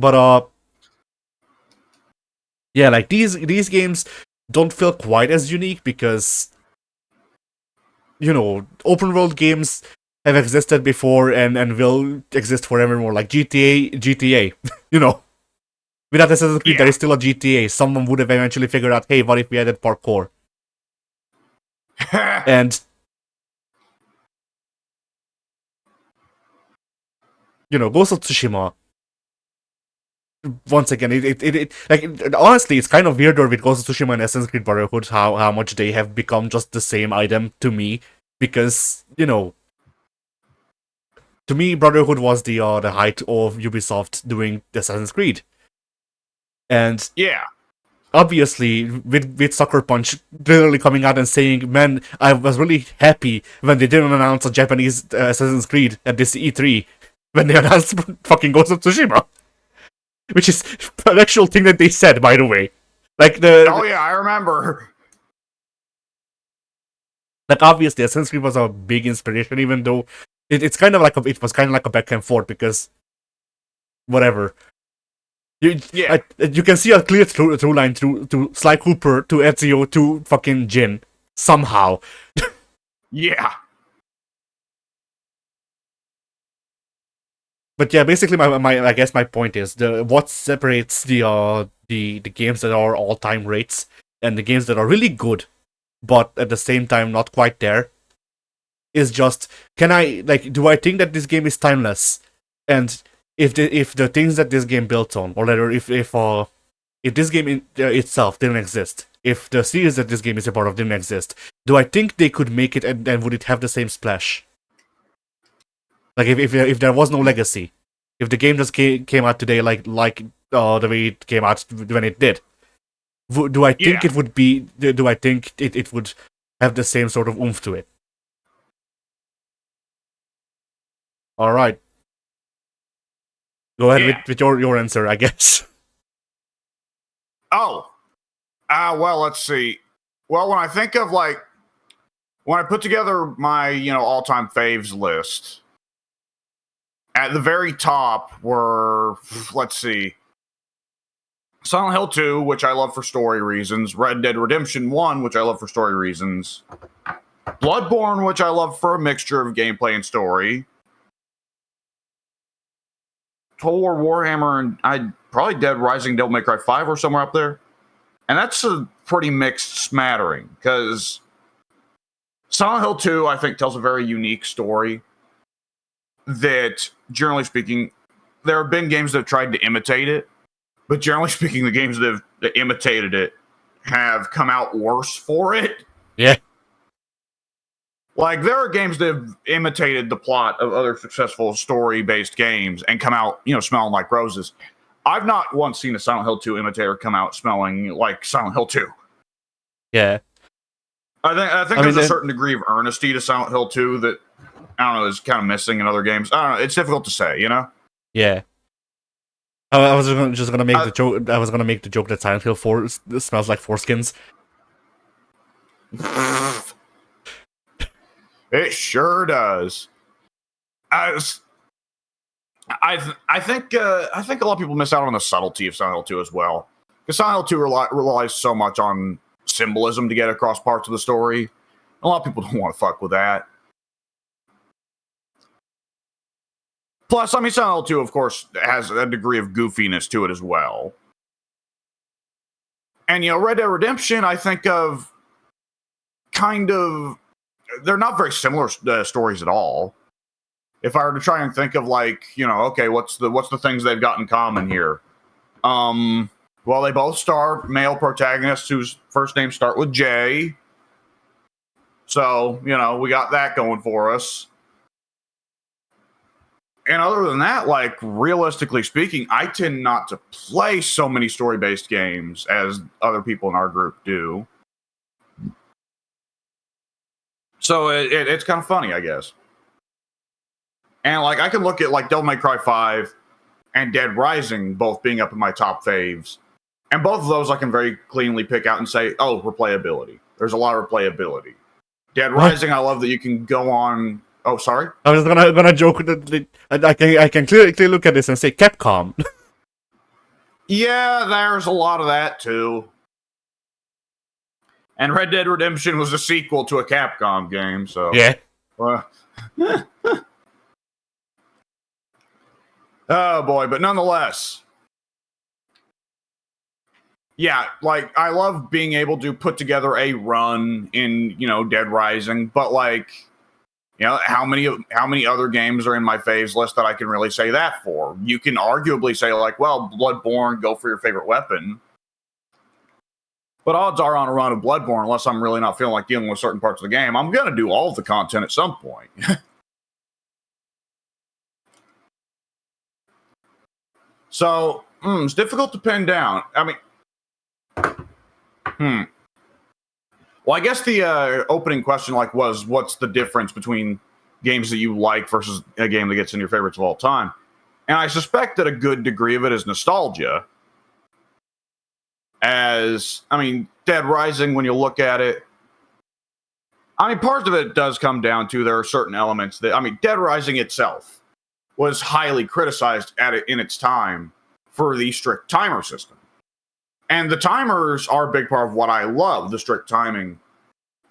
But yeah, like these games don't feel quite as unique because, you know, open world games have existed before and will exist forevermore. Like GTA, you know. Without Assassin's Creed, there is still a GTA. Someone would have eventually figured out, hey, what if we added parkour? And, you know, Ghost of Tsushima, once again, honestly, it's kind of weirder with Ghost of Tsushima and Assassin's Creed Brotherhood how much they have become just the same item to me. Because, you know, to me, Brotherhood was the height of Ubisoft doing Assassin's Creed. And yeah, obviously, with Sucker Punch literally coming out and saying, man, I was really happy when they didn't announce a Japanese Assassin's Creed at this E3, when they announced fucking Ghost of Tsushima. Which is an actual thing that they said, by the way. Oh yeah, I remember. Like, obviously, Assassin's Creed was a big inspiration, even though it was kind of like a back and forth, because whatever. You can see a clear through line to Sly Cooper, to Ezio, to fucking Jin. Somehow. Yeah. But yeah, basically I guess my point is what separates the games that are all-time rates and the games that are really good, but at the same time not quite there, is just, do I think that this game is timeless? And if the things that this game built on, or rather if this game itself didn't exist, if the series that this game is a part of didn't exist, do I think they could make it, and would it have the same splash? Like if there was no legacy, if the game just came out today like the way it came out when it did, do I think it would be? Do I think it would have the same sort of oomph to it? All right, go ahead with your answer, I guess. Oh, well, let's see. Well, when I think of when I put together my all-time faves list, at the very top were, let's see, Silent Hill 2, which I love for story reasons, Red Dead Redemption 1, which I love for story reasons, Bloodborne, which I love for a mixture of gameplay and story, Total War Warhammer, and I'd probably Dead Rising, Devil May Cry 5 or somewhere up there. And that's a pretty mixed smattering, because Silent Hill 2, I think, tells a very unique story that, generally speaking, there have been games that have tried to imitate it, but generally speaking, the games that have imitated it have come out worse for it. Yeah. Like, there are games that have imitated the plot of other successful story-based games and come out, smelling like roses. I've not once seen a Silent Hill 2 imitator come out smelling like Silent Hill 2. Yeah. I think there's a certain degree of earnesty to Silent Hill 2 that, I don't know, is kind of missing in other games. I don't know. It's difficult to say, Yeah. I was just gonna make the joke. I was gonna make the joke that Silent Hill 4 smells like foreskins. It sure does. I think a lot of people miss out on the subtlety of Silent Hill 2 as well. Because Silent Hill 2 relies so much on symbolism to get across parts of the story. A lot of people don't want to fuck with that. Plus, Silent Hill 2, of course, has a degree of goofiness to it as well. And, Red Dead Redemption, I think of they're not very similar stories at all. If I were to try and think of okay, what's the things they've got in common here? Well, they both star male protagonists whose first names start with J. So, we got that going for us. And other than that, realistically speaking, I tend not to play so many story-based games as other people in our group do. So it's kind of funny, I guess. And I can look at Devil May Cry 5 and Dead Rising both being up in my top faves. And both of those I can very cleanly pick out and say, oh, replayability. There's a lot of replayability. Dead Rising, I love that you can go on. Oh, sorry? I was gonna joke that I can clearly look at this and say Capcom. Yeah, there's a lot of that too. And Red Dead Redemption was a sequel to a Capcom game, so Yeah. Oh boy, but nonetheless. Yeah, like I love being able to put together a run in, Dead Rising, but like, how many other games are in my faves list that I can really say that for? You can arguably say like, well, Bloodborne, go for your favorite weapon. But odds are on a run of Bloodborne, unless I'm really not feeling like dealing with certain parts of the game, I'm going to do all of the content at some point. So, it's difficult to pin down. I mean, Well, I guess the opening question was, what's the difference between games that you like versus a game that gets in your favorites of all time? And I suspect that a good degree of it is nostalgia. Dead Rising, when you look at it, part of it does come down to there are certain elements that, Dead Rising itself was highly criticized in its time for the strict timer system. And the timers are a big part of what I love, the strict timing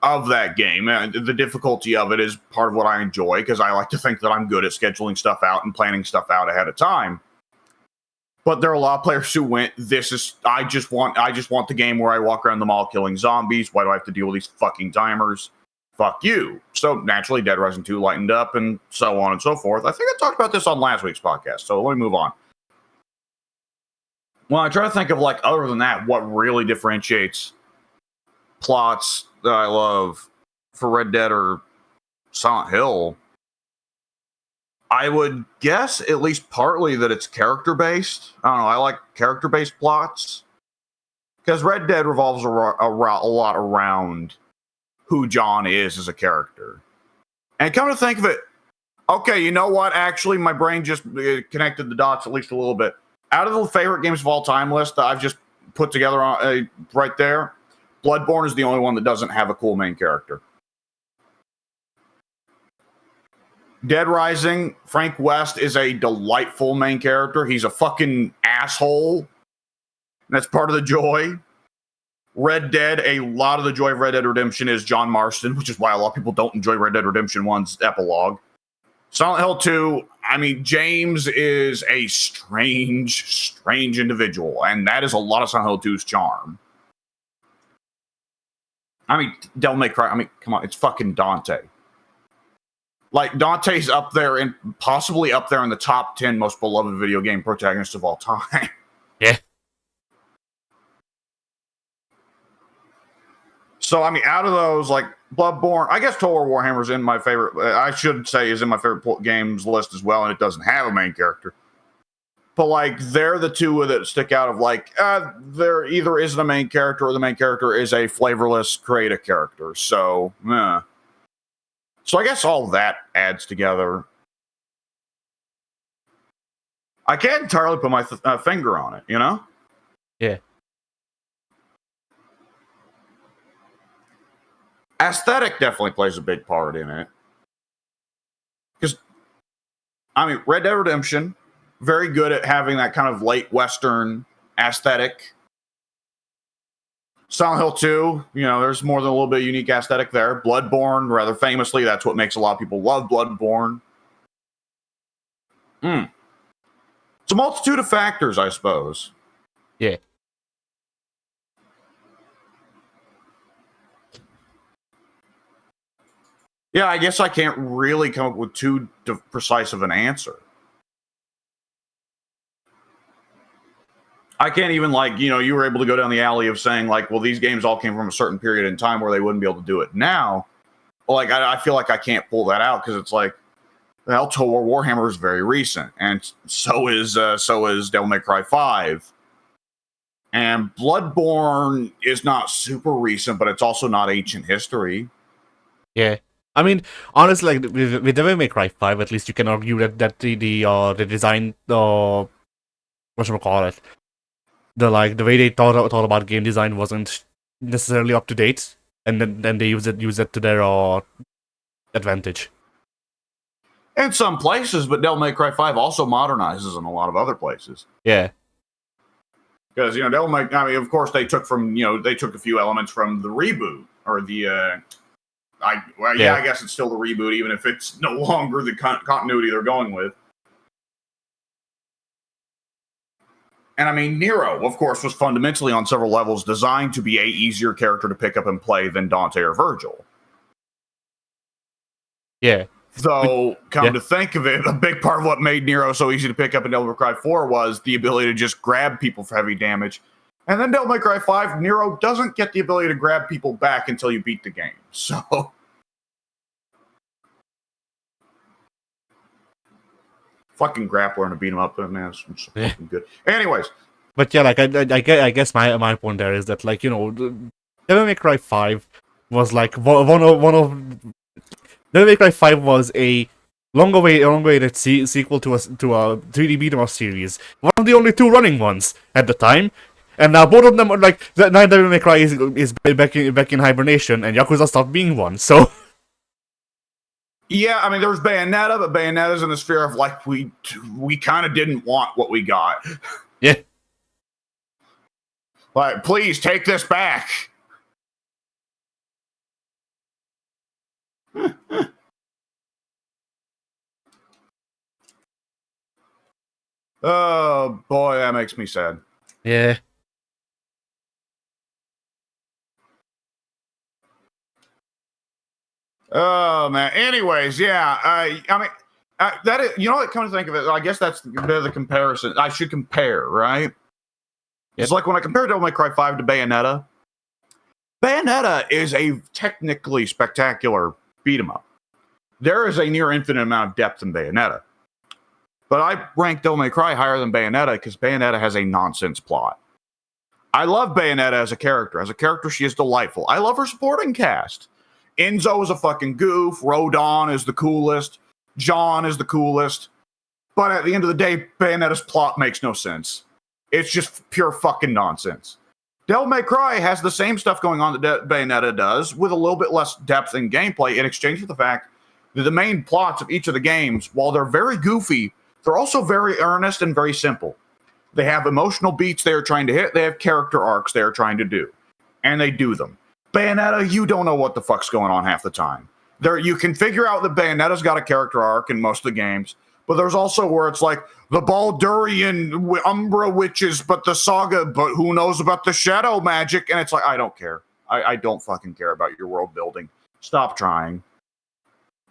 of that game. And the difficulty of it is part of what I enjoy, because I like to think that I'm good at scheduling stuff out and planning stuff out ahead of time. But there are a lot of players who went, I just want the game where I walk around the mall killing zombies. Why do I have to deal with these fucking timers? Fuck you. So naturally, Dead Rising 2 lightened up, and so on and so forth. I think I talked about this on last week's podcast, so let me move on. Well, I try to think of, other than that, what really differentiates plots that I love for Red Dead or Silent Hill. I would guess at least partly that it's character-based. I don't know, I like character-based plots. Because Red Dead revolves a lot around who John is as a character. And come to think of it, okay, you know what? Actually, my brain just connected the dots at least a little bit. Out of the favorite games of all time list that I've just put together right there, Bloodborne is the only one that doesn't have a cool main character. Dead Rising, Frank West is a delightful main character. He's a fucking asshole. That's part of the joy. Red Dead, a lot of the joy of Red Dead Redemption is John Marston, which is why a lot of people don't enjoy Red Dead Redemption 1's epilogue. Silent Hill 2, James is a strange individual, and that is a lot of Silent Hill 2's charm. Devil May Cry, come on, it's fucking Dante. Dante's up there and possibly up there in the top 10 most beloved video game protagonists of all time. Yeah. So, out of those, Bloodborne, I guess Total War Warhammer's in my favorite, I should say is in my favorite games list as well, and it doesn't have a main character. But, they're the two that stick out of, there either isn't a main character or the main character is a flavorless creative character. So, So I guess all that adds together. I can't entirely put my finger on it, Yeah. Aesthetic definitely plays a big part in it. Because, Red Dead Redemption, very good at having that kind of late Western aesthetic. Silent Hill 2, there's more than a little bit of unique aesthetic there. Bloodborne, rather famously, that's what makes a lot of people love Bloodborne. It's a multitude of factors, I suppose. Yeah. Yeah, I guess I can't really come up with too precise of an answer. I can't even, you were able to go down the alley of saying, well, these games all came from a certain period in time where they wouldn't be able to do it now. Well, I feel like I can't pull that out because it's Total War Warhammer is very recent, and so is Devil May Cry 5. And Bloodborne is not super recent, but it's also not ancient history. Yeah. Honestly, with Devil May Cry 5, at least you can argue that the design, whatchamacallit, the way they thought about game design wasn't necessarily up to date, and then they use it to their advantage. In some places, but Devil May Cry 5 also modernizes in a lot of other places. Yeah. Because Devil May. I mean, of course, they took a few elements from the reboot or the. I guess it's still the reboot, even if it's no longer the continuity they're going with. And I mean, Nero, of course, was fundamentally on several levels designed to be a easier character to pick up and play than Dante or Virgil. Yeah. So, to think of it, a big part of what made Nero so easy to pick up in Devil May Cry 4 was the ability to just grab people for heavy damage. And then Devil May Cry 5, Nero doesn't get the ability to grab people back until you beat the game. So, fucking grappler and a beat 'em up, man, it's so fucking good. Anyways. But yeah, like I guess my point there is that, like, Devil May Cry 5 was like one of Devil May Cry 5 was a long-awaited sequel to a 3D beat 'em up series. One of the only two running ones at the time, and now both of them are like now Devil May Cry is back in hibernation, and Yakuza stopped being one. So yeah, I mean, there's Bayonetta, but Bayonetta's in the sphere of like we kind of didn't want what we got. Yeah. Like, please take this back. Oh boy, that makes me sad. Yeah. Oh man. Anyways, yeah. I mean, that is, come to think of it, I guess that's the comparison. I should compare, right? Yep. It's like when I compare Devil May Cry 5 to Bayonetta. Bayonetta is a technically spectacular beat 'em up. There is a near infinite amount of depth in Bayonetta. But I rank Devil May Cry higher than Bayonetta because Bayonetta has a nonsense plot. I love Bayonetta as a character. As a character, she is delightful. I love her supporting cast. Enzo is a fucking goof. Rodon is the coolest. John is the coolest. But at the end of the day, Bayonetta's plot makes no sense. It's just pure fucking nonsense. Devil May Cry has the same stuff going on that Bayonetta does, with a little bit less depth in gameplay, in exchange for the fact that the main plots of each of the games, while they're very goofy, they're also very earnest and very simple. They have emotional beats they're trying to hit. They have character arcs they're trying to do. And they do them. Bayonetta, you don't know what the fuck's going on half the time. You can figure out that Bayonetta's got a character arc in most of the games, but there's also where it's like, the Baldurian Umbra witches, but the saga, but who knows about the shadow magic? And it's like, I don't care. I don't fucking care about your world building. Stop trying.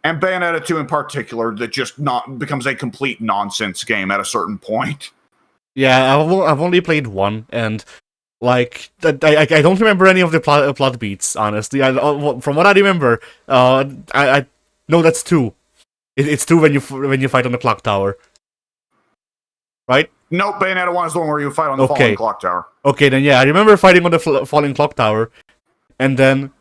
And Bayonetta 2 in particular, that just becomes a complete nonsense game at a certain point. Yeah, I've only played one, and like I don't remember any of the plot beats. Honestly, from what I remember, I no, that's 2. It's 2 when you fight on the clock tower, right? Nope, Bayonetta 1 is the one where you fight on the falling clock tower. Okay, then yeah, I remember fighting on the falling clock tower, and then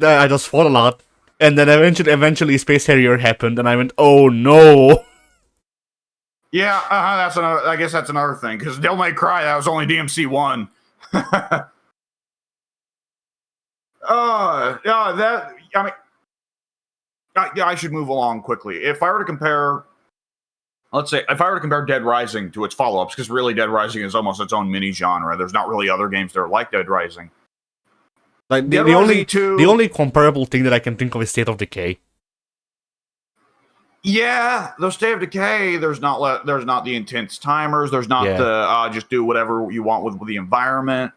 I just fought a lot. And then eventually Space Harrier happened, and I went, "Oh no!" Yeah, that's another. I guess that's another thing because Devil May Cry, that was only DMC 1. That I mean, I should move along quickly. If I were to compare, let's say, if I were to compare Dead Rising to its follow-ups, because really Dead Rising is almost its own mini genre. There's not really other games that are like Dead Rising. Like the only comparable thing that I can think of is State of Decay. Yeah, the State of Decay. There's not the intense timers. There's not the just do whatever you want with the environment.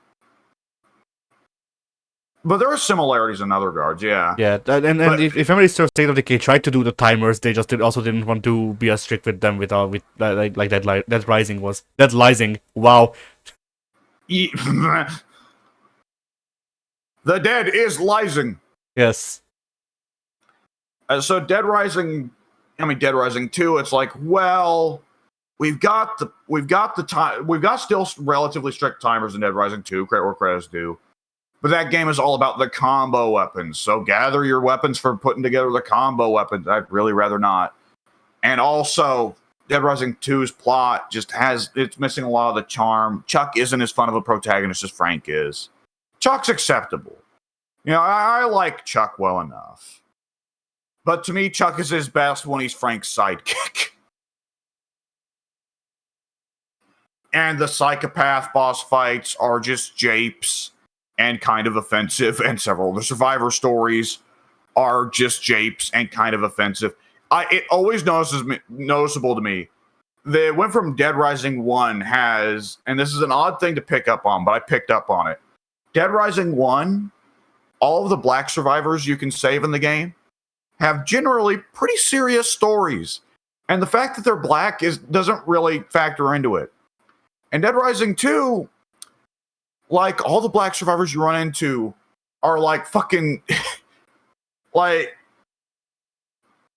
But there are similarities in other regards. Yeah. Yeah, and if memory serves, State of Decay tried to do the timers. They just also didn't want to be as strict with them with like Dead Rising was. Dead Rising. Wow. The dead is Rising. Yes. So Dead Rising 2, it's like, well, we've got still relatively strict timers in Dead Rising 2, credit where credit's due. But that game is all about the combo weapons. So gather your weapons for putting together the combo weapons. I'd really rather not. And also, Dead Rising 2's plot it's missing a lot of the charm. Chuck isn't as fun of a protagonist as Frank is. Chuck's acceptable. I like Chuck well enough. But to me, Chuck is his best when he's Frank's sidekick. And the psychopath boss fights are just japes and kind of offensive, and several of the survivor stories are just japes and kind of offensive. It always noticeable to me. They went from Dead Rising 1 has, and this is an odd thing to pick up on, but I picked up on it. Dead Rising 1, all of the black survivors you can save in the game have generally pretty serious stories. And the fact that they're black doesn't really factor into it. And Dead Rising 2, like, all the black survivors you run into are like fucking like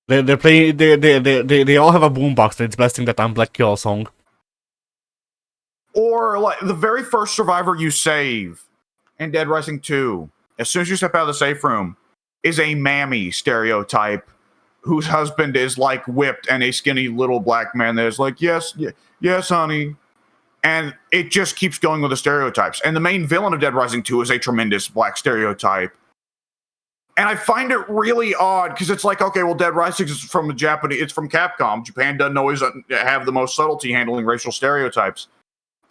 They play they all have a boombox and it's blasting that I'm Black Kill song. Or like the very first survivor you save in Dead Rising 2, as soon as you step out of the safe room, is a mammy stereotype whose husband is like whipped and a skinny little black man that is like, yes, honey. And it just keeps going with the stereotypes. And the main villain of Dead Rising 2 is a tremendous black stereotype. And I find it really odd because it's like, okay, well, Dead Rising is from the Japanese, it's from Capcom. Japan doesn't always have the most subtlety handling racial stereotypes.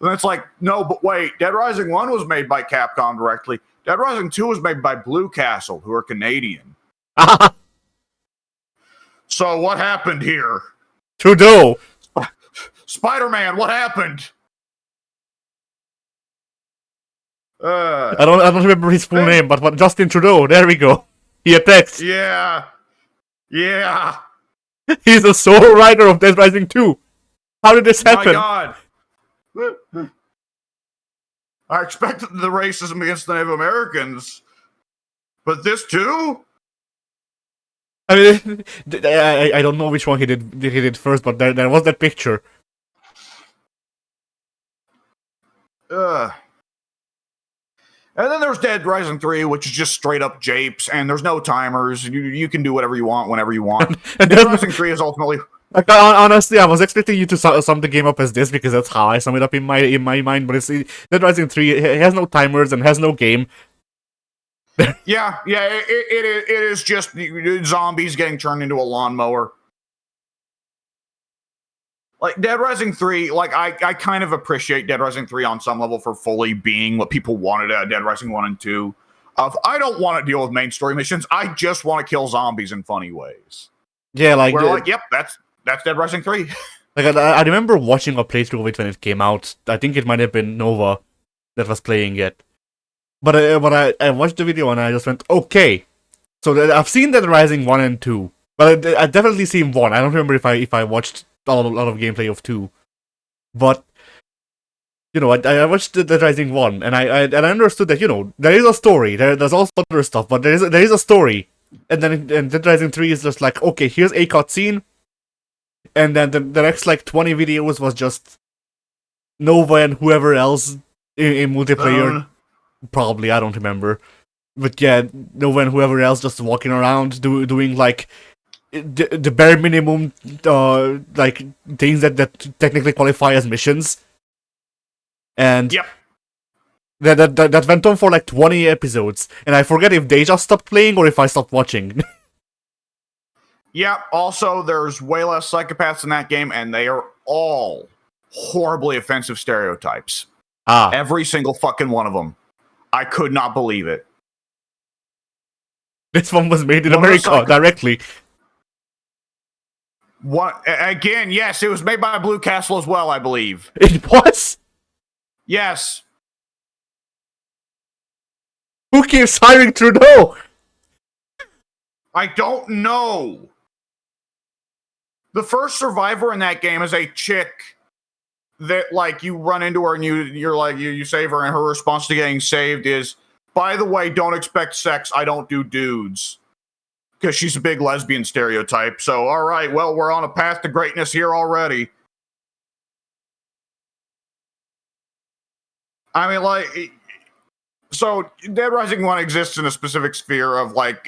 And it's like, no, but wait, Dead Rising 1 was made by Capcom directly. Dead Rising 2 was made by Blue Castle, who are Canadian. So what happened here? Trudeau! Spider-Man, what happened? I don't remember his full name, but Justin Trudeau, there we go. He attacks. Yeah. He's the sole writer of Dead Rising 2. How did this happen? My God. I expected the racism against the Native Americans, but this too? I mean, I don't know which one he did first, but there was that picture. And then there's Dead Rising 3, which is just straight up japes, and there's no timers. You can do whatever you want whenever you want. And Dead Rising 3 is ultimately... Like, honestly, I was expecting you to sum the game up as this because that's how I sum it up in my mind. But it's Dead Rising 3. It has no timers and has no game. yeah, it is just zombies getting turned into a lawnmower. Like, Dead Rising 3, like, I kind of appreciate Dead Rising 3 on some level for fully being what people wanted out of Dead Rising 1 and 2. I don't want to deal with main story missions. I just want to kill zombies in funny ways. Yeah, like... yep, that's Dead Rising 3. Like, I remember watching a playthrough of it when it came out. I think it might have been Nova that was playing it. But I watched the video and I just went, okay. So I've seen Dead Rising 1 and 2. But I definitely seen 1. I don't remember if I watched a lot of gameplay of 2. But, you know, I watched Dead Rising 1 and I understood that, you know, there is a story. There's also other stuff, but there is a story. And then Dead Rising 3 is just like, okay, here's a cutscene. And then the next, like, 20 videos was just Nova and whoever else in multiplayer. Probably, I don't remember. But yeah, Nova and whoever else just walking around doing, like, the bare minimum, like, things that technically qualify as missions. And yep. That went on for, like, 20 episodes. And I forget if they just stopped playing or if I stopped watching. Yeah, also, there's way less psychopaths in that game, and they are all horribly offensive stereotypes. Every single fucking one of them. I could not believe it. This one was made in America, directly. What? Again, yes, it was made by Blue Castle as well, I believe. It was? Yes. Who keeps hiring Trudeau? I don't know. The first survivor in that game is a chick that, like, you run into her and you're like, you save her, and her response to getting saved is, by the way, don't expect sex, I don't do dudes. Because she's a big lesbian stereotype. So, all right, well, we're on a path to greatness here already. I mean, like, so Dead Rising 1 exists in a specific sphere of, like,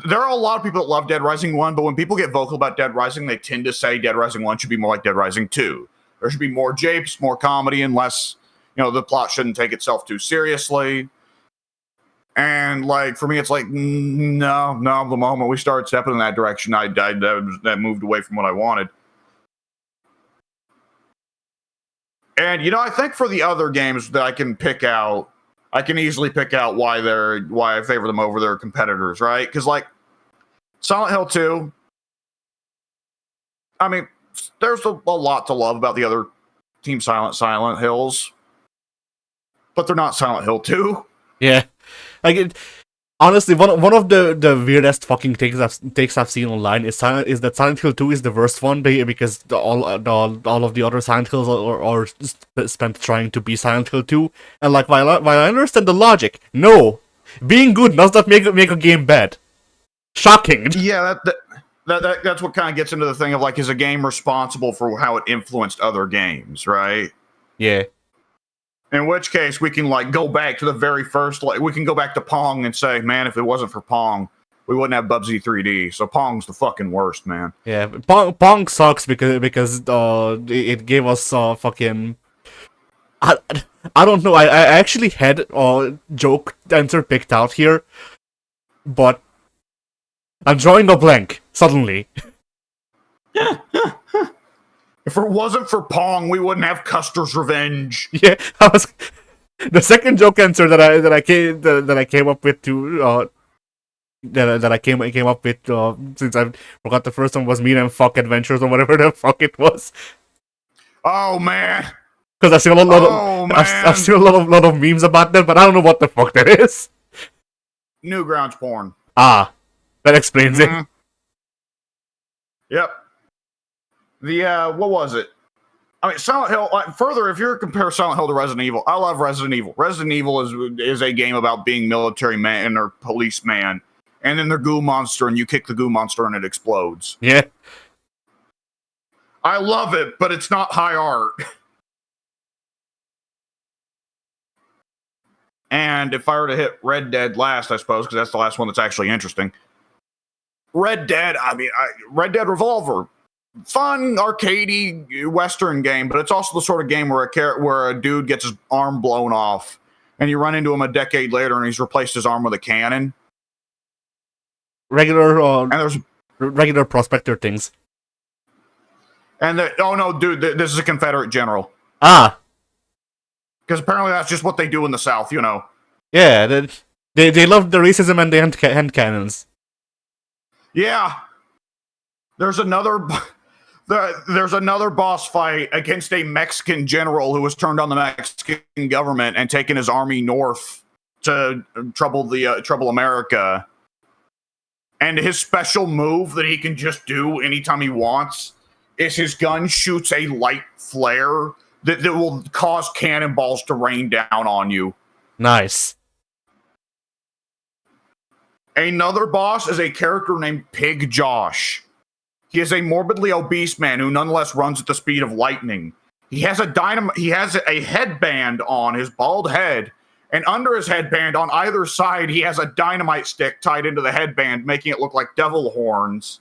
there are a lot of people that love Dead Rising 1, but when people get vocal about Dead Rising, they tend to say Dead Rising 1 should be more like Dead Rising 2. There should be more japes, more comedy, and less, you know, the plot shouldn't take itself too seriously. And, like, for me, it's like, no, the moment we started stepping in that direction, that moved away from what I wanted. And I think for the other games that I can easily pick out why I favor them over their competitors, right? Because like Silent Hill 2, I mean, there's a lot to love about the other Team Silent Hills, but they're not Silent Hill 2. Yeah, like honestly, one of the weirdest fucking takes I've seen online is that Silent Hill 2 is the worst one because all of the other Silent Hills are spent trying to be Silent Hill 2, and like while I understand the logic, no, being good does not make a game bad. Shocking. Yeah, that's what kind of gets into the thing of like, is a game responsible for how it influenced other games, right? Yeah. In which case, we can like go back to the very first. Like, we can go back to Pong and say, man, if it wasn't for Pong, we wouldn't have Bubsy 3D. So Pong's the fucking worst, man. Yeah, Pong sucks because it gave us fucking. I don't know. I actually had a joke answer picked out here, but I'm drawing a blank suddenly. If it wasn't for Pong, we wouldn't have Custer's Revenge. Yeah, the second joke answer that I came up with to that I came up with since I forgot the first one was Meat and Fuck Adventures or whatever the fuck it was. Oh man! Because I've seen a I've seen a lot of memes about that, but I don't know what the fuck that is. Newgrounds porn. Ah, that explains it. Yep. The what was it? I mean, Silent Hill. Further, if you're compare Silent Hill to Resident Evil, I love Resident Evil. Resident Evil is a game about being military man or policeman, and then the goo monster, and you kick the goo monster and it explodes. Yeah. I love it, but it's not high art. And if I were to hit Red Dead last, I suppose, because that's the last one that's actually interesting. Red Dead. I mean, Red Dead Revolver. Fun, arcadey, western game, but it's also the sort of game where a dude gets his arm blown off, and you run into him a decade later, and he's replaced his arm with a cannon. Regular prospector things. And oh no, dude, this is a Confederate general. Ah, because apparently that's just what they do in the South, you know. Yeah, they love the racism and the hand cannons. Yeah, there's another boss fight against a Mexican general who was turned on the Mexican government and taken his army north to trouble America. And his special move that he can just do anytime he wants is his gun shoots a light flare that will cause cannonballs to rain down on you. Nice. Another boss is a character named Pig Josh. He is a morbidly obese man who nonetheless runs at the speed of lightning. He has a headband on his bald head, and under his headband on either side, he has a dynamite stick tied into the headband, making it look like devil horns.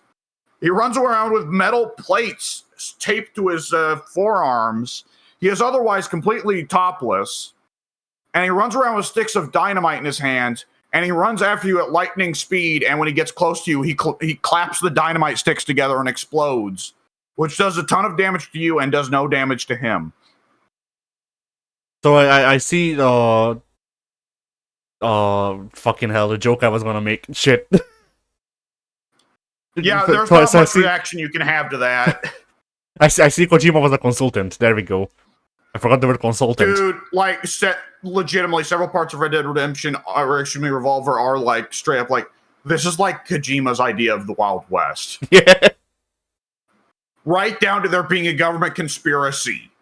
He runs around with metal plates taped to his forearms. He is otherwise completely topless, and he runs around with sticks of dynamite in his hands, and he runs after you at lightning speed, and when he gets close to you, he claps the dynamite sticks together and explodes, which does a ton of damage to you and does no damage to him. So I see, fucking hell, the joke I was gonna make. Shit. Yeah, there's not much reaction you can have to that. I see Kojima was a consultant. There we go. I forgot the word consultant. Dude, like, legitimately, several parts of Red Dead Redemption, Revolver, are like straight up like, this is like Kojima's idea of the Wild West. Yeah. Right down to there being a government conspiracy.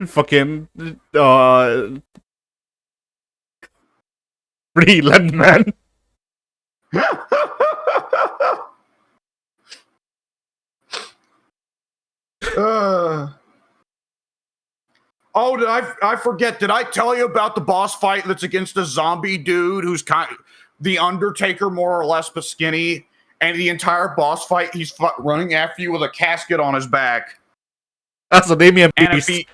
Fucking, Freeland, man. Oh, did I forget? Did I tell you about the boss fight that's against a zombie dude who's the Undertaker, more or less, but skinny? And the entire boss fight, he's running after you with a casket on his back. That's a Damien Priest.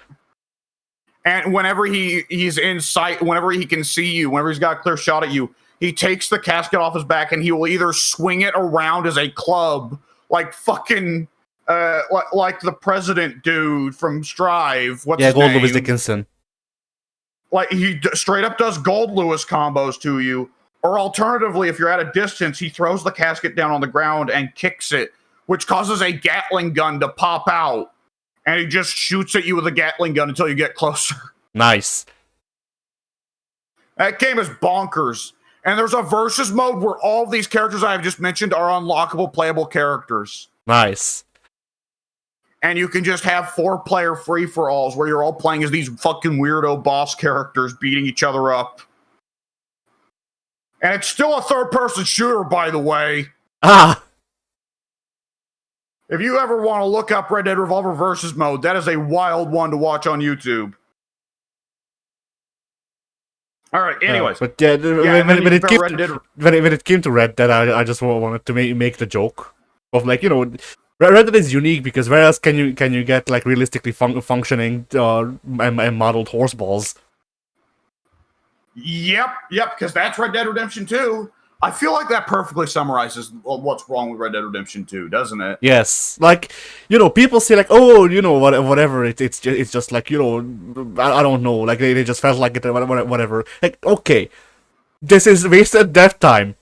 And whenever he's in sight, whenever he can see you, whenever he's got a clear shot at you, he takes the casket off his back and he will either swing it around as a club, like fucking like the president dude from Strive. What's Yeah, his Gold name? Lewis Dickinson. Like he straight up does Gold Lewis combos to you, or alternatively, if you're at a distance, he throws the casket down on the ground and kicks it, which causes a Gatling gun to pop out, and he just shoots at you with a Gatling gun until you get closer. Nice. That game is bonkers. And there's a versus mode where all of these characters I have just mentioned are unlockable playable characters. Nice. And you can just have 4-player free-for-alls where you're all playing as these fucking weirdo boss characters beating each other up. And it's still a third-person shooter, by the way. Ah! If you ever want to look up Red Dead Revolver versus mode, that is a wild one to watch on YouTube. All right, anyways. But yeah, when it came to Red Dead, I just wanted to make the joke of, like, you know, Red Dead is unique because where else can you get like realistically functioning and modeled horse balls? Yep, because that's Red Dead Redemption 2. I feel like that perfectly summarizes what's wrong with Red Dead Redemption 2, doesn't it? Yes, like, you know, people say like, oh, you know, whatever. It's just like, you know, I don't know, like they just felt like it, whatever. Like, okay, this is wasted dev time.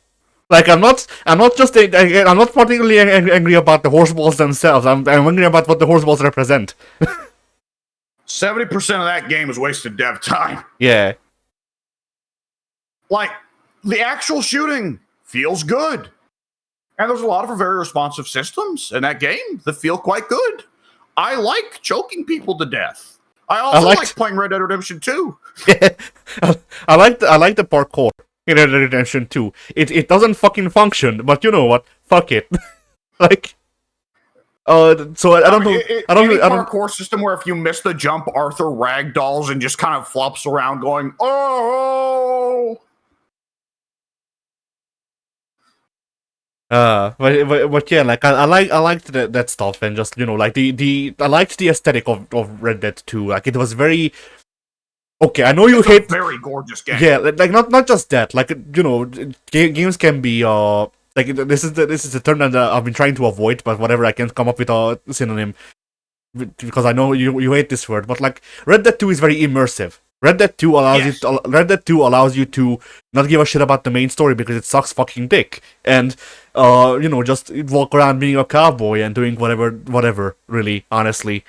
Like, I'm not particularly angry about the horse balls themselves. I'm angry about what the horse balls represent. 70% of that game is wasted dev time. Yeah. Like, the actual shooting feels good. And there's a lot of very responsive systems in that game that feel quite good. I like choking people to death. I also like playing Red Dead Redemption 2. Yeah. I like the parkour in Red Dead Redemption 2. It doesn't fucking function, but you know what? Fuck it. Like, so I don't know. I don't parkour system where if you miss the jump, Arthur ragdolls and just kind of flops around going, oh. But yeah, like I liked that stuff, and just, you know, like I liked the aesthetic of Red Dead 2. Like, it was very okay. I know you hate a very gorgeous game. Yeah, like not just that. Like, you know, games can be like, this is the term that I've been trying to avoid, but whatever, I can't come up with a synonym because I know you hate this word. But like, Red Dead 2 is very immersive. Red Dead 2 allows you to not give a shit about the main story because it sucks fucking dick, and you know, just walk around being a cowboy and doing whatever, really, honestly.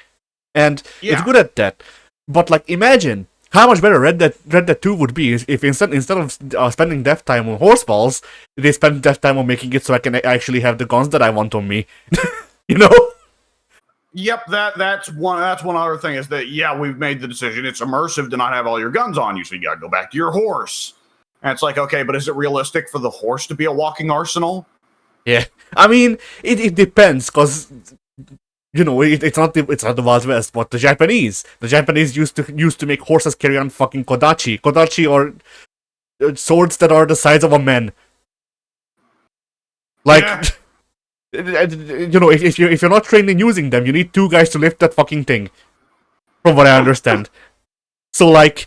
And it's good at that. But like, imagine how much better Red Dead 2 would be if instead of spending dev time on horseballs, they spend dev time on making it so I can actually have the guns that I want on me. You know? Yep, that's one other thing is that, yeah, we've made the decision. It's immersive to not have all your guns on you, so you gotta go back to your horse. And it's like, okay, but is it realistic for the horse to be a walking arsenal? Yeah, I mean, it depends, because, you know, it's not the Wild West, but the Japanese used to make horses carry on fucking kodachi or swords that are the size of a man. Like, yeah. You know, if you're not trained in using them, you need 2 guys to lift that fucking thing, from what I understand. So, like,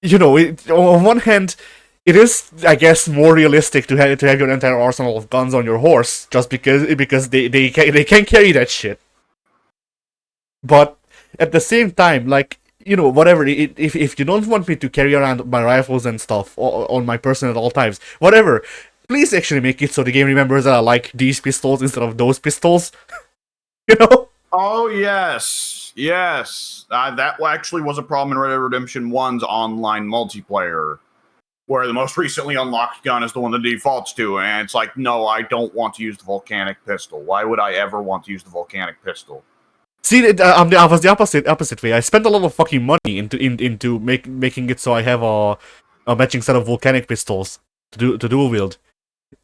you know, on one hand, it is, I guess, more realistic to have your entire arsenal of guns on your horse, just because they can carry that shit. But at the same time, like, you know, whatever, if you don't want me to carry around my rifles and stuff on my person at all times, whatever, please actually make it so the game remembers that I like these pistols instead of those pistols. You know? Oh, yes. That actually was a problem in Red Dead Redemption 1's online multiplayer, where the most recently unlocked gun is the one that defaults to, and it's like, no, I don't want to use the volcanic pistol. Why would I ever want to use the volcanic pistol? See, I was the opposite way. I spent a lot of fucking money into making it so I have a matching set of volcanic pistols to dual wield.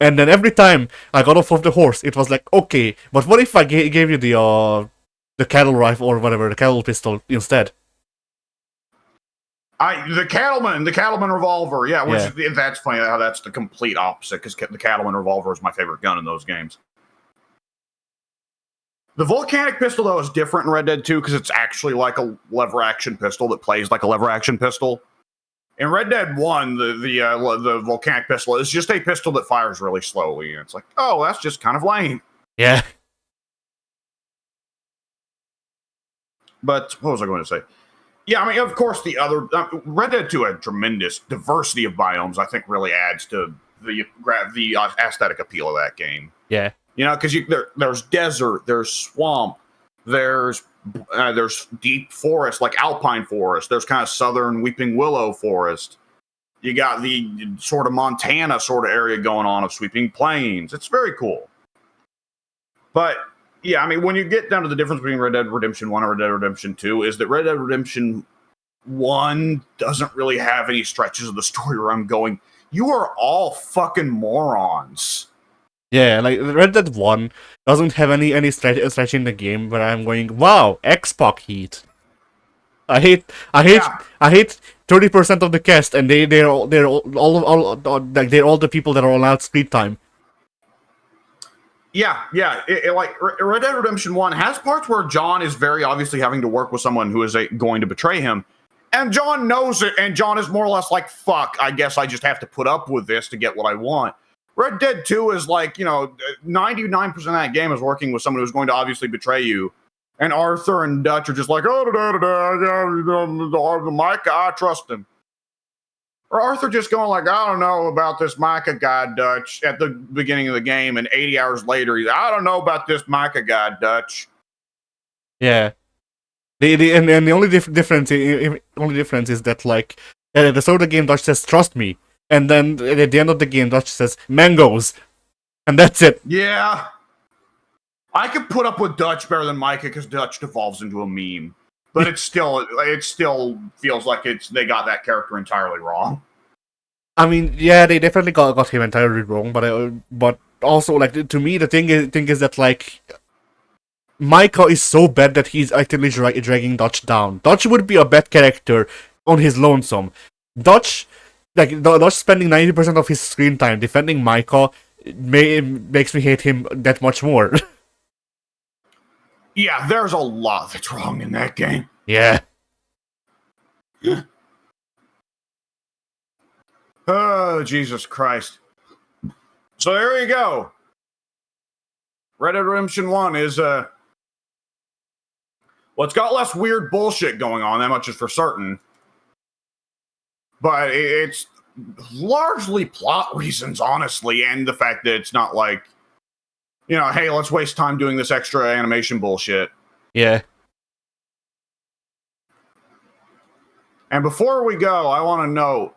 And then every time I got off of the horse, it was like, okay, but what if I gave you the cattle rifle or whatever, the cattle pistol instead? The cattleman revolver, yeah. That's funny how that's the complete opposite, because the cattleman revolver is my favorite gun in those games. The volcanic pistol, though, is different in Red Dead 2 because it's actually like a lever action pistol that plays like a lever action pistol. In Red Dead 1, the volcanic pistol is just a pistol that fires really slowly, and it's like, oh, that's just kind of lame. Yeah. But what was I going to say? Yeah, I mean, of course, the other Red Dead 2 had tremendous diversity of biomes. I think really adds to the aesthetic appeal of that game. Yeah. Because there's desert, there's swamp, there's deep forest like alpine forest. There's kind of southern weeping willow forest. You got the sort of Montana sort of area going on of sweeping plains. It's very cool. But yeah, I mean, when you get down to the difference between Red Dead Redemption 1 and Red Dead Redemption 2 is that Red Dead Redemption 1 doesn't really have any stretches of the story where I'm going, you are all fucking morons. Yeah, like Red Dead 1 doesn't have any stretch in the game where I'm going, wow, Xbox heat. I hate 30% of the cast, and they're all like they're all the people that are allowed screen time. Yeah. Like Red Dead Redemption 1 has parts where John is very obviously having to work with someone who is going to betray him. And John knows it, and John is more or less like, fuck, I guess I just have to put up with this to get what I want. Red Dead 2 is like, 99% of that game is working with someone who's going to obviously betray you. And Arthur and Dutch are just like, Micah, I trust him. Or Arthur just going like, I don't know about this Micah guy, Dutch, at the beginning of the game, and 80 hours later, I don't know about this Micah guy, Dutch. Yeah. The only difference is that, like, at the start of the game, Dutch says, trust me. And then at the end of the game, Dutch says, mangoes. And that's it. Yeah. I could put up with Dutch better than Micah because Dutch devolves into a meme. But it still feels like they got that character entirely wrong. I mean, yeah, they definitely got him entirely wrong, but also, like, to me, the thing is that, like, Micah is so bad that he's actively dragging Dutch down. Dutch would be a bad character on his lonesome. Dutch spending 90% of his screen time defending Micah makes me hate him that much more. Yeah, there's a lot that's wrong in that game. Yeah. Oh, Jesus Christ. So there you go. Red Dead Redemption 1 is, well, it's got less weird bullshit going on, that much is for certain. But it's largely plot reasons, honestly, and the fact that it's not like, hey, let's waste time doing this extra animation bullshit. Yeah. And before we go, I want to note,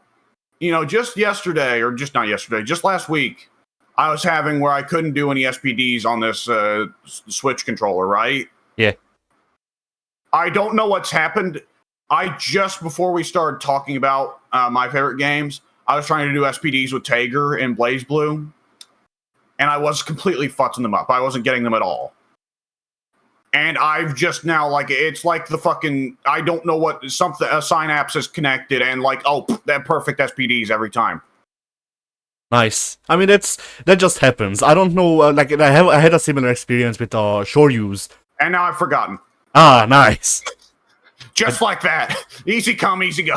just last week, I was having where I couldn't do any SPDs on this Switch controller, right? Yeah. I don't know what's happened. Just before we started talking about my favorite games, I was trying to do SPDs with Tager and BlazBlue, and I was completely futzing them up. I wasn't getting them at all. And I've just now, like, it's like the fucking, I don't know what, something, a synapse is connected, and like, that perfect SPDs every time. Nice. I mean, that just happens. I don't know, I had a similar experience with Shoryu's. And now I've forgotten. Ah, nice. Just like that. Easy come, easy go.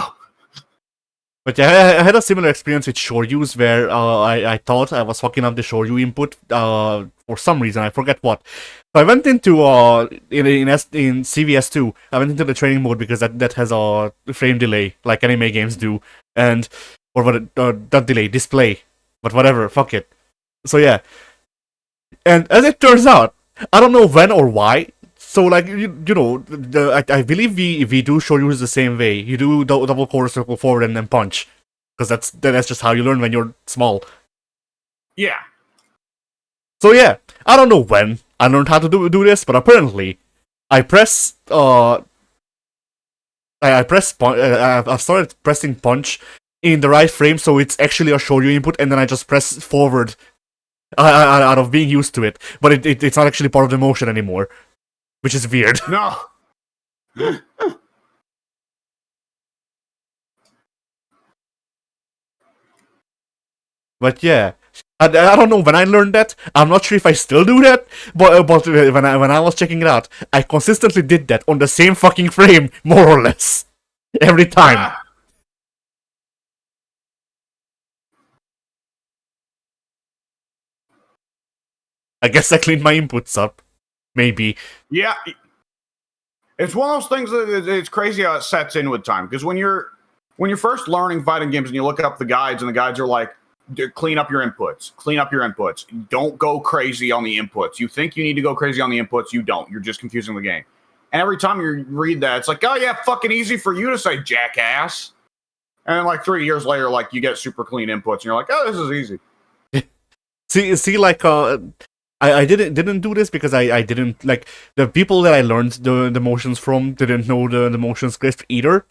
But yeah, I had a similar experience with Shoryu's where I thought I was fucking up the Shoryu input for some reason. I forget what. So I went into in CVS2. I went into the training mode because that has a frame delay like anime games do, and not delay, display. But whatever, fuck it. So yeah, and as it turns out, I don't know when or why. So, like, I believe we do Shoryu's the same way. You do double quarter circle forward and then punch. Because that's just how you learn when you're small. Yeah. So, yeah. I don't know when I learned how to do this, but apparently, I've started pressing punch in the right frame, so it's actually a Shoryu input, and then I just press forward out of being used to it. But it's not actually part of the motion anymore. Which is weird. No. But yeah, I don't know when I learned that. I'm not sure if I still do that. But when I was checking it out, I consistently did that on the same fucking frame, more or less, every time. I guess I cleaned my inputs up. Maybe. Yeah. It's one of those things that it's crazy how it sets in with time. Because when you're first learning fighting games and you look up the guides and the guides are like, clean up your inputs, clean up your inputs. Don't go crazy on the inputs. You think you need to go crazy on the inputs, you don't. You're just confusing the game. And every time you read that, it's like, oh yeah, fucking easy for you to say, jackass. And then like 3 years later, like you get super clean inputs and you're like, oh, this is easy. See, like, I didn't do this because I didn't, like, the people that I learned the motions from didn't know the motion script either.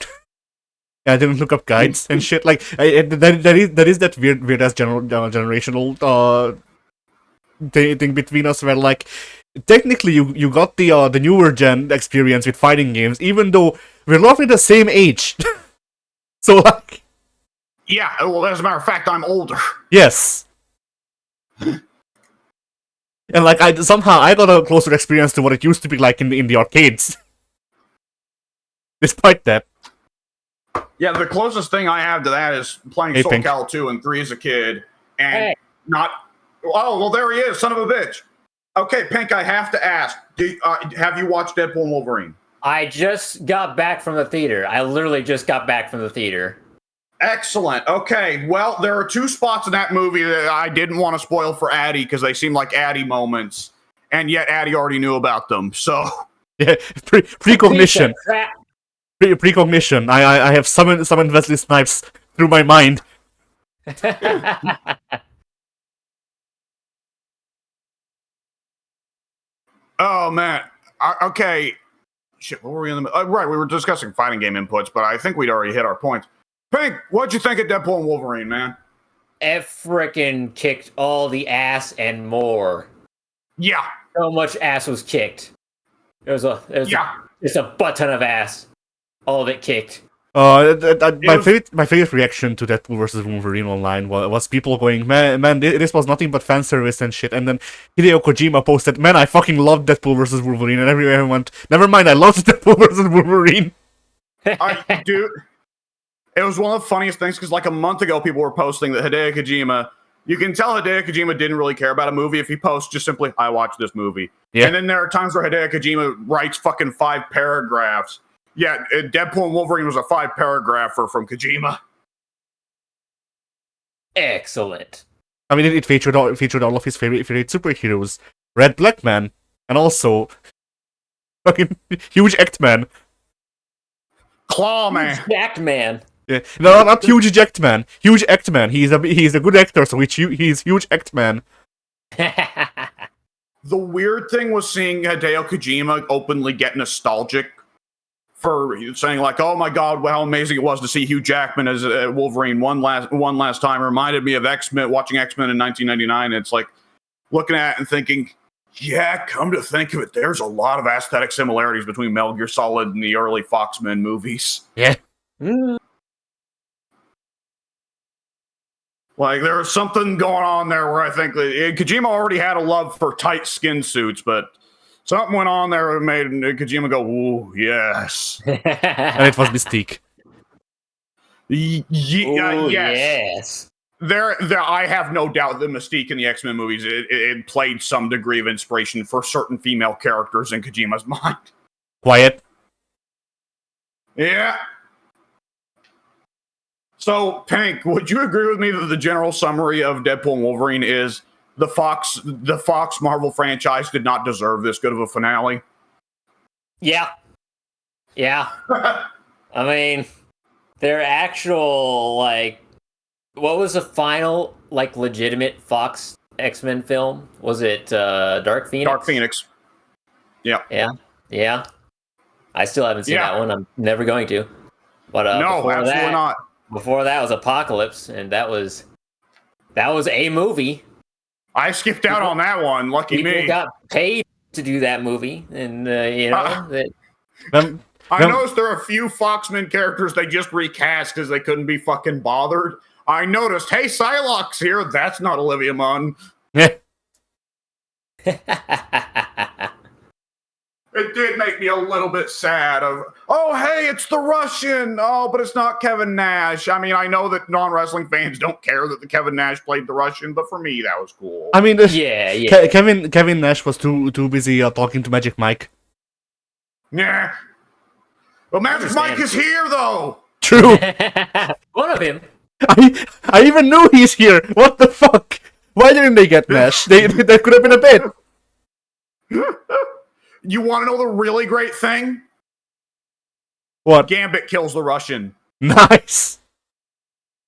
I didn't look up guides and shit. Like, that is that weird ass generational thing between us where, like, technically you got the newer gen experience with fighting games, even though we're roughly the same age. So, like, yeah. Well, as a matter of fact, I'm older. Yes. And like somehow I got a closer experience to what it used to be like in the arcades. Despite that. Yeah, the closest thing I have to that is playing Soul Calibur 2 and 3 as a kid, and not. Oh, well, there he is, son of a bitch. Okay, Pink, I have to ask: have you watched Deadpool and Wolverine? I just got back from the theater. I literally just got back from the theater. Excellent. Okay, well, there are two spots in that movie that I didn't want to spoil for Addie because they seem like Addie moments, and yet Addie already knew about them. So, yeah, precognition. Precognition. I have summoned Wesley Snipes through my mind. Oh man. Okay. Shit. What were we in the? Right, we were discussing fighting game inputs, but I think we'd already hit our points. Pink, what'd you think of Deadpool and Wolverine, man? It frickin' kicked all the ass and more. Yeah. So much ass was kicked. Just a butt ton of ass. All of it kicked. My favorite reaction to Deadpool versus Wolverine online was people going, man, this was nothing but fan service and shit. And then Hideo Kojima posted, man, I fucking loved Deadpool versus Wolverine. And everyone went, never mind, I loved Deadpool versus Wolverine. Dude, it was one of the funniest things because like a month ago, people were posting that Hideo Kojima, you can tell Hideo Kojima didn't really care about a movie if he posts just simply, I watched this movie. Yeah. And then there are times where Hideo Kojima writes fucking 5 paragraphs. Yeah, Deadpool and Wolverine was a 5-paragrapher from Kojima. Excellent. I mean, it featured all of his favorite superheroes, Red Black Man, and also fucking Huge Ect Man. Claw Man. Huge Ect Man. Yeah. No, not Huge Ect Man. Huge Ect Man. He's a good actor, so he's Huge Ect Man. The weird thing was seeing Hideo Kojima openly get nostalgic for saying like, "Oh my God, how amazing it was to see Hugh Jackman as Wolverine one last time." It reminded me of X-Men, watching X-Men in 1999. It's like looking at it and thinking, "Yeah, come to think of it, there's a lot of aesthetic similarities between Metal Gear Solid and the early Foxmen movies." Yeah. Like there was something going on there where I think Kojima already had a love for tight skin suits, but something went on there that made Kojima go, "Ooh, yes." And it was Mystique. Yes. There, I have no doubt that Mystique in the X-Men movies, it played some degree of inspiration for certain female characters in Kojima's mind. Quiet. Yeah. So, Pink, would you agree with me that the general summary of Deadpool and Wolverine is the Fox Marvel franchise did not deserve this good of a finale? Yeah. I mean, their actual, like, what was the final, like, legitimate Fox X-Men film? Was it Dark Phoenix? Dark Phoenix. Yeah. Yeah. I still haven't seen that one. I'm never going to. But no, absolutely not. Before that was Apocalypse, and that was a movie. I skipped out on that one. Lucky me. People got paid to do that movie, and I noticed there are a few Foxman characters they just recast because they couldn't be fucking bothered. I noticed, hey, Psylocke's here. That's not Olivia Munn. It did make me a little bit sad of, oh, hey, it's the Russian. Oh, but it's not Kevin Nash. I mean, I know that non-wrestling fans don't care that the Kevin Nash played the Russian, but for me, that was cool. I mean, Kevin Nash was too busy talking to Magic Mike. Yeah. But Magic Mike is here, though. True. One of him. I even knew he's here. What the fuck? Why didn't they get Nash? That could have been a bit. You want to know the really great thing? What? Gambit kills the Russian. Nice.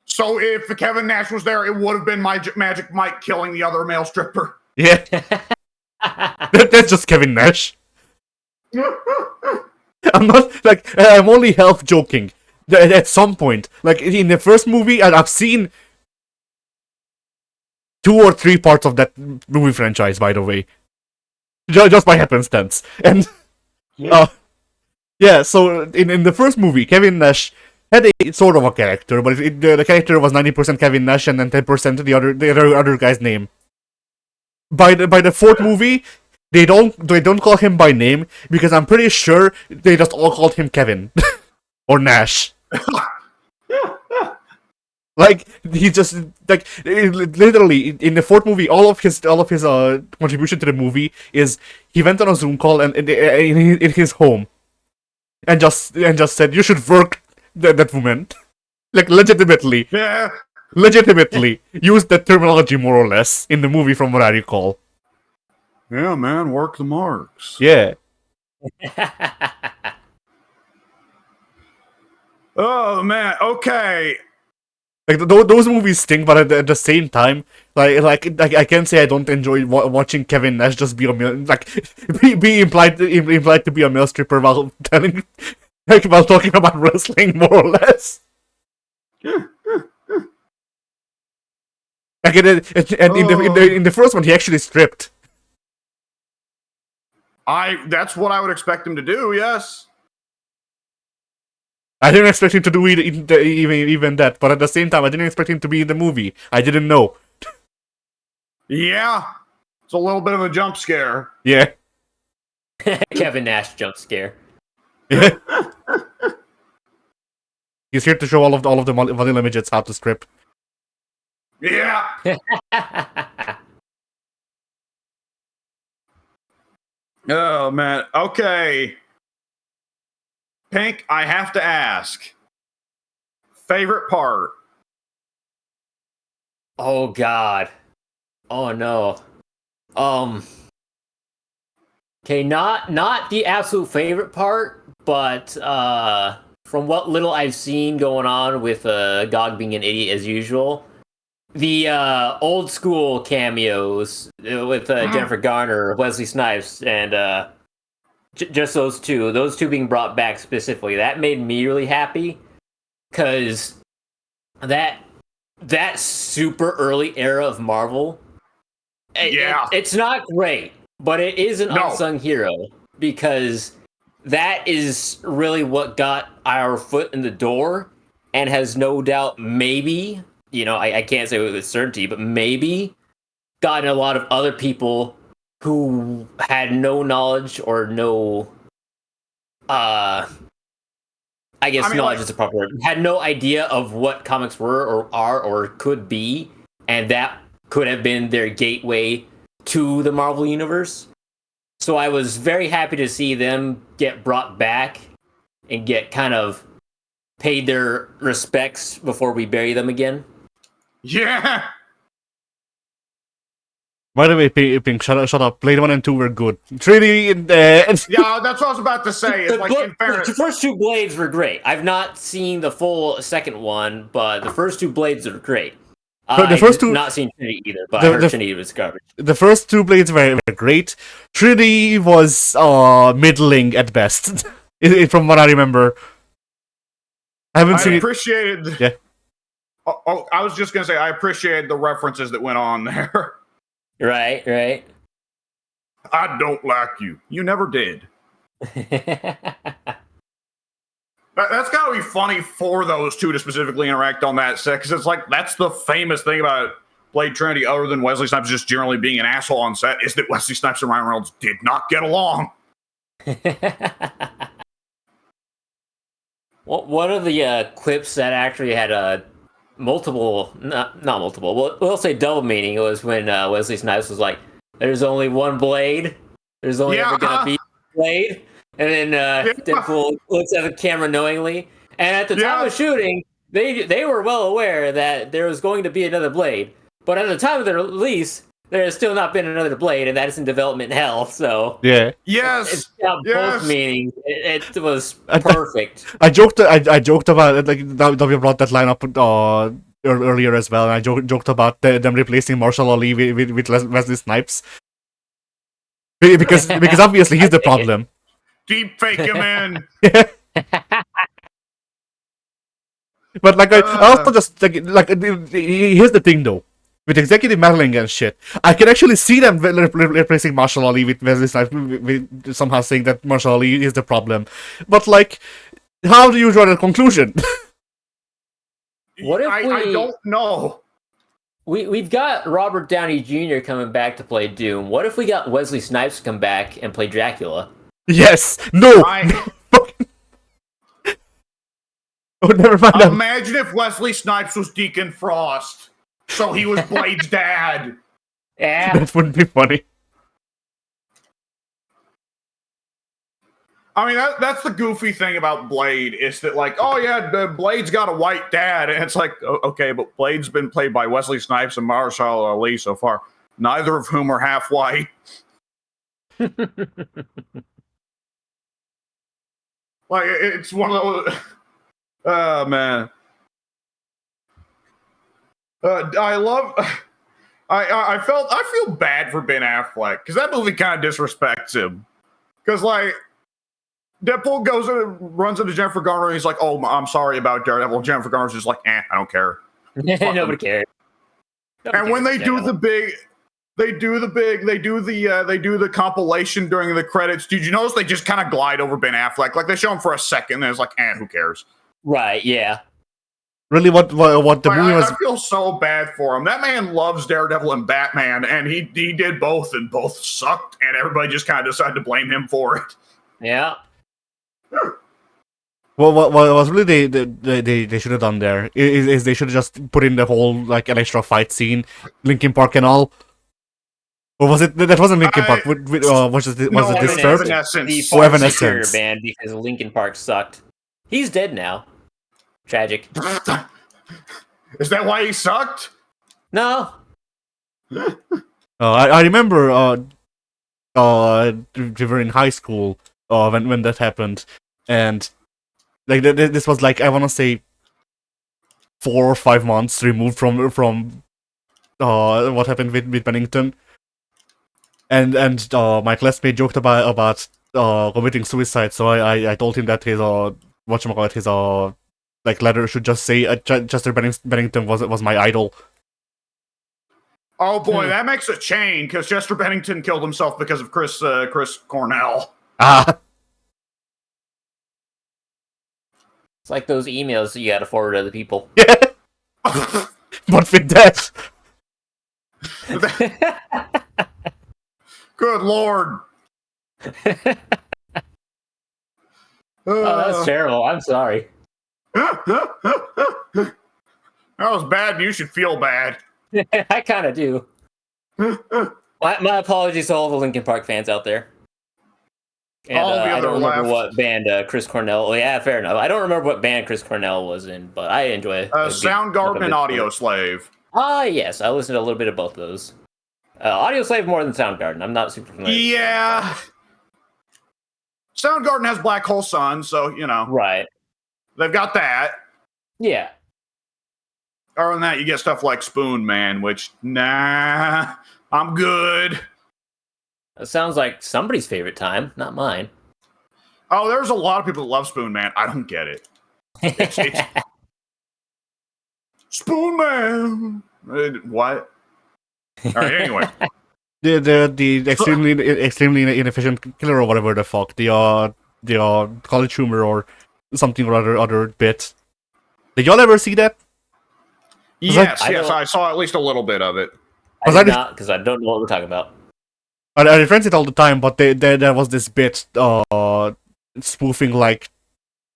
So if Kevin Nash was there, it would have been Magic Mike killing the other male stripper. Yeah. That's just Kevin Nash. I'm not like I'm only half joking. At some point, like in the first movie, and I've seen 2 or 3 parts of that movie franchise, by the way, just by happenstance. And yeah, so in the first movie, Kevin Nash had a sort of a character, but the character was 90% Kevin Nash and then 10% the other guy's name. By the fourth movie, they don't call him by name because I'm pretty sure they just all called him Kevin or Nash. Like he just like literally in the fourth movie, all of his contribution to the movie is he went on a Zoom call and in his home and just said you should work that woman, like legitimately used that terminology more or less in the movie from what I recall. Yeah, man, work the marks. Yeah. Oh man, okay. Like those movies stink, but at the same time, like I can't say I don't enjoy watching Kevin Nash just be a male, be implied to be a male stripper while telling while talking about wrestling more or less. Like in the first one, he actually stripped. That's what I would expect him to do. Yes. I didn't expect him to do even that, but at the same time, I didn't expect him to be in the movie. I didn't know. Yeah, it's a little bit of a jump scare. Yeah. Kevin Nash jump scare. Yeah. He's here to show all of the vanilla midgets how to strip. Yeah. Oh man. Okay. Pink, I have to ask. Favorite part? Oh God. Oh no. Okay, not the absolute favorite part, but from what little I've seen going on with Gog being an idiot as usual, the old school cameos with Jennifer Garner, Wesley Snipes, and just those two being brought back specifically, that made me really happy, because that super early era of Marvel, it's not great, but it is an unsung hero, because that is really what got our foot in the door and has no doubt maybe, I can't say with certainty, but maybe gotten a lot of other people who had no knowledge or no, I guess knowledge is the proper word, had no idea of what comics were or are or could be, and that could have been their gateway to the Marvel Universe. So I was very happy to see them get brought back and get kind of paid their respects before we bury them again. Yeah! By the way, Pink, shut up. Blade 1 and 2 were good. 3D, yeah, that's what I was about to say. It's like, in fairness, the first 2 Blades were great. I've not seen the full second one, but the first 2 Blades are great. The first 2, not seen Trinity either, but I heard Trinity was garbage. The first 2 Blades were great. Trinity was middling at best, from what I remember. I haven't seen appreciated. Yeah. Oh, I was just gonna say I appreciated the references that went on there. Right. I don't like you. You never did. That's got to be funny for those two to specifically interact on that set, because it's like that's the famous thing about Blade Trinity, other than Wesley Snipes just generally being an asshole on set, is that Wesley Snipes and Ryan Reynolds did not get along. Well, one of the clips that actually had multiple, not multiple, we'll say double meaning, was when Wesley Snipes was like, "There's only one Blade. There's only ever gonna be one Blade." And then Deadpool looks at the camera knowingly. And at the time of shooting, they were well aware that there was going to be another Blade. But at the time of the release, there has still not been another Blade, and that is in development hell. So yes, it's got both meanings. It was perfect. I joked about it, like that we brought that line up earlier as well, and I joked about them replacing Marshall Ali with Wesley Snipes because obviously he's the problem. Deep fake him in. But like I also just like here's the thing though. With executive meddling and shit, I can actually see them replacing Marshall Ali with Wesley Snipes, with somehow saying that Marshall Ali is the problem. But like, how do you draw that conclusion? What if I don't know. We've got Robert Downey Jr. coming back to play Doom. What if we got Wesley Snipes come back and play Dracula? Yes. No. Oh, never mind. Imagine if Wesley Snipes was Deacon Frost. So he was Blade's dad. Yeah. That wouldn't be funny. I mean, that's the goofy thing about Blade, is that, like, oh yeah, Blade's got a white dad, and it's like, okay, but Blade's been played by Wesley Snipes and Marshall Ali so far, neither of whom are half white. Like, it's one of those... Oh, man. I feel bad for Ben Affleck, because that movie kind of disrespects him. Because, like, Deadpool goes and runs into Jennifer Garner, and he's like, "Oh, I'm sorry about Daredevil." Jennifer Garner's just like, I don't care. Nobody cares. And when they do the compilation during the credits, did you notice they just kind of glide over Ben Affleck? Like, they show him for a second, and it's like, who cares? Right, yeah. Really, what the movie was... I feel so bad for him. That man loves Daredevil and Batman, and he did both, and both sucked, and everybody just kind of decided to blame him for it. Yeah. Well, what was really they should have done there is they should have just put in the whole, like, an extra fight scene, Linkin Park and all. Or was it that wasn't Linkin Park? Was it Disturbed? Evanescence band, because Linkin Park sucked. He's dead now. Tragic. Is that why he sucked? No. I remember we were in high school when that happened, and like this was like, I want to say 4 or 5 months removed from what happened with Bennington, and my classmate joked about committing suicide. So I told him that his like letter should just say Chester Bennington was my idol. Oh boy, that makes a chain, because Chester Bennington killed himself because of Chris Cornell. Ah. It's like those emails that you gotta forward to other people. Yeah. But with that. Good lord. Oh, that's terrible. I'm sorry. That was bad, and you should feel bad. I kind of do. My apologies to all the Linkin Park fans out there. And I don't remember what band Chris Cornell... Oh, yeah, fair enough. I don't remember what band Chris Cornell was in, but I enjoy it. Soundgarden and Audioslave. Yes. I listened to a little bit of both of those. Audioslave more than Soundgarden. I'm not super familiar. Yeah. Soundgarden has Black Hole Sun, so, you know. Right. They've got that. Yeah. Other than that, you get stuff like Spoon Man, which, nah, I'm good. That sounds like somebody's favorite time, not mine. Oh, there's a lot of people that love Spoon Man. I don't get it. It's Spoon Man. What? All right, anyway. The extremely inefficient killer or whatever the fuck. The college humor or something or other bit. Did y'all ever see that? Yes, I saw at least a little bit of it. I did not, because I don't know what we're talking about. I reference it all the time, but there was this bit spoofing, like,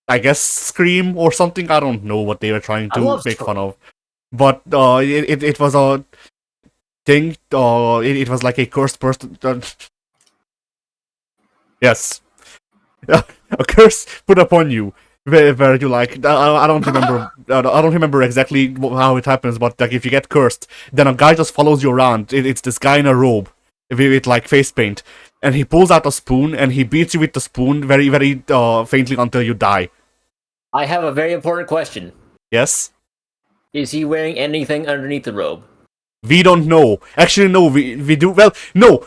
I guess Scream or something. I don't know what they were trying to make fun of, but it was a thing. It was like a cursed person. Yes, a curse put upon you, where you like, I don't remember, I don't remember exactly how it happens, but like if you get cursed, then a guy just follows you around. It's this guy in a robe with like face paint, and he pulls out a spoon and he beats you with the spoon very, very faintly until you die. I have a very important question. Yes. Is he wearing anything underneath the robe? We don't know. Actually, no, we do. Well, no,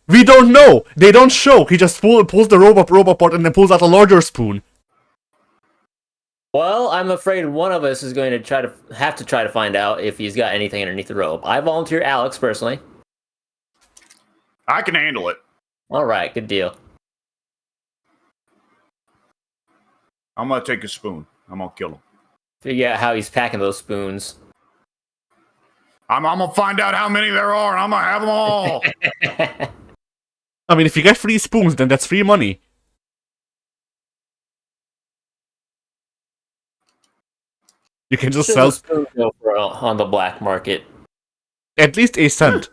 we don't know. They don't show. He just pulls the robe apart and then pulls out a larger spoon. Well, I'm afraid one of us is going to have to try to find out if he's got anything underneath the robe. I volunteer Alex personally. I can handle it. All right, good deal. I'm gonna take a spoon. I'm gonna kill him. Figure out how he's packing those spoons. I'm gonna find out how many there are, and I'm gonna have them all. I mean, if you get free spoons, then that's free money. You can just sell spoons go for on the black market. At least a cent.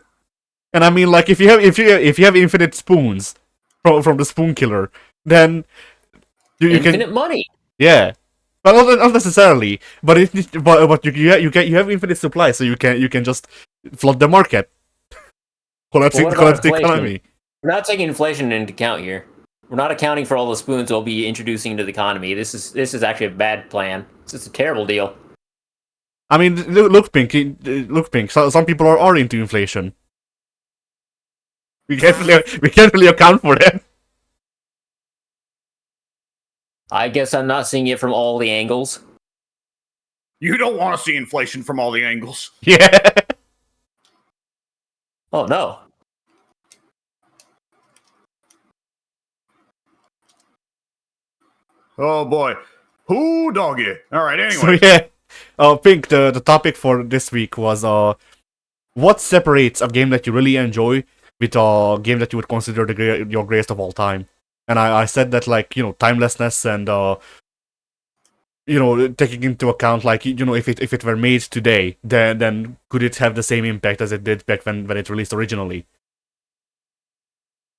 And I mean, like, if you have infinite spoons from the spoon killer, then you infinite can money. Yeah. Well, not necessarily, but you have infinite supply, so you can just flood the market, collapse the economy. We're not taking inflation into account here. We're not accounting for all the spoons we'll be introducing into the economy. This is actually a bad plan. It's a terrible deal. I mean, look, Pink. So, some people are into inflation. We can't really account for that. I guess I'm not seeing it from all the angles. You don't want to see inflation from all the angles. Yeah. Oh no. Oh boy. Who doggy? All right, anyway. So yeah, Pink, the topic for this week was what separates a game that you really enjoy with a game that you would consider your greatest of all time. And I said that, like, timelessness and taking into account, like, if it were made today, then could it have the same impact as it did back when it released originally?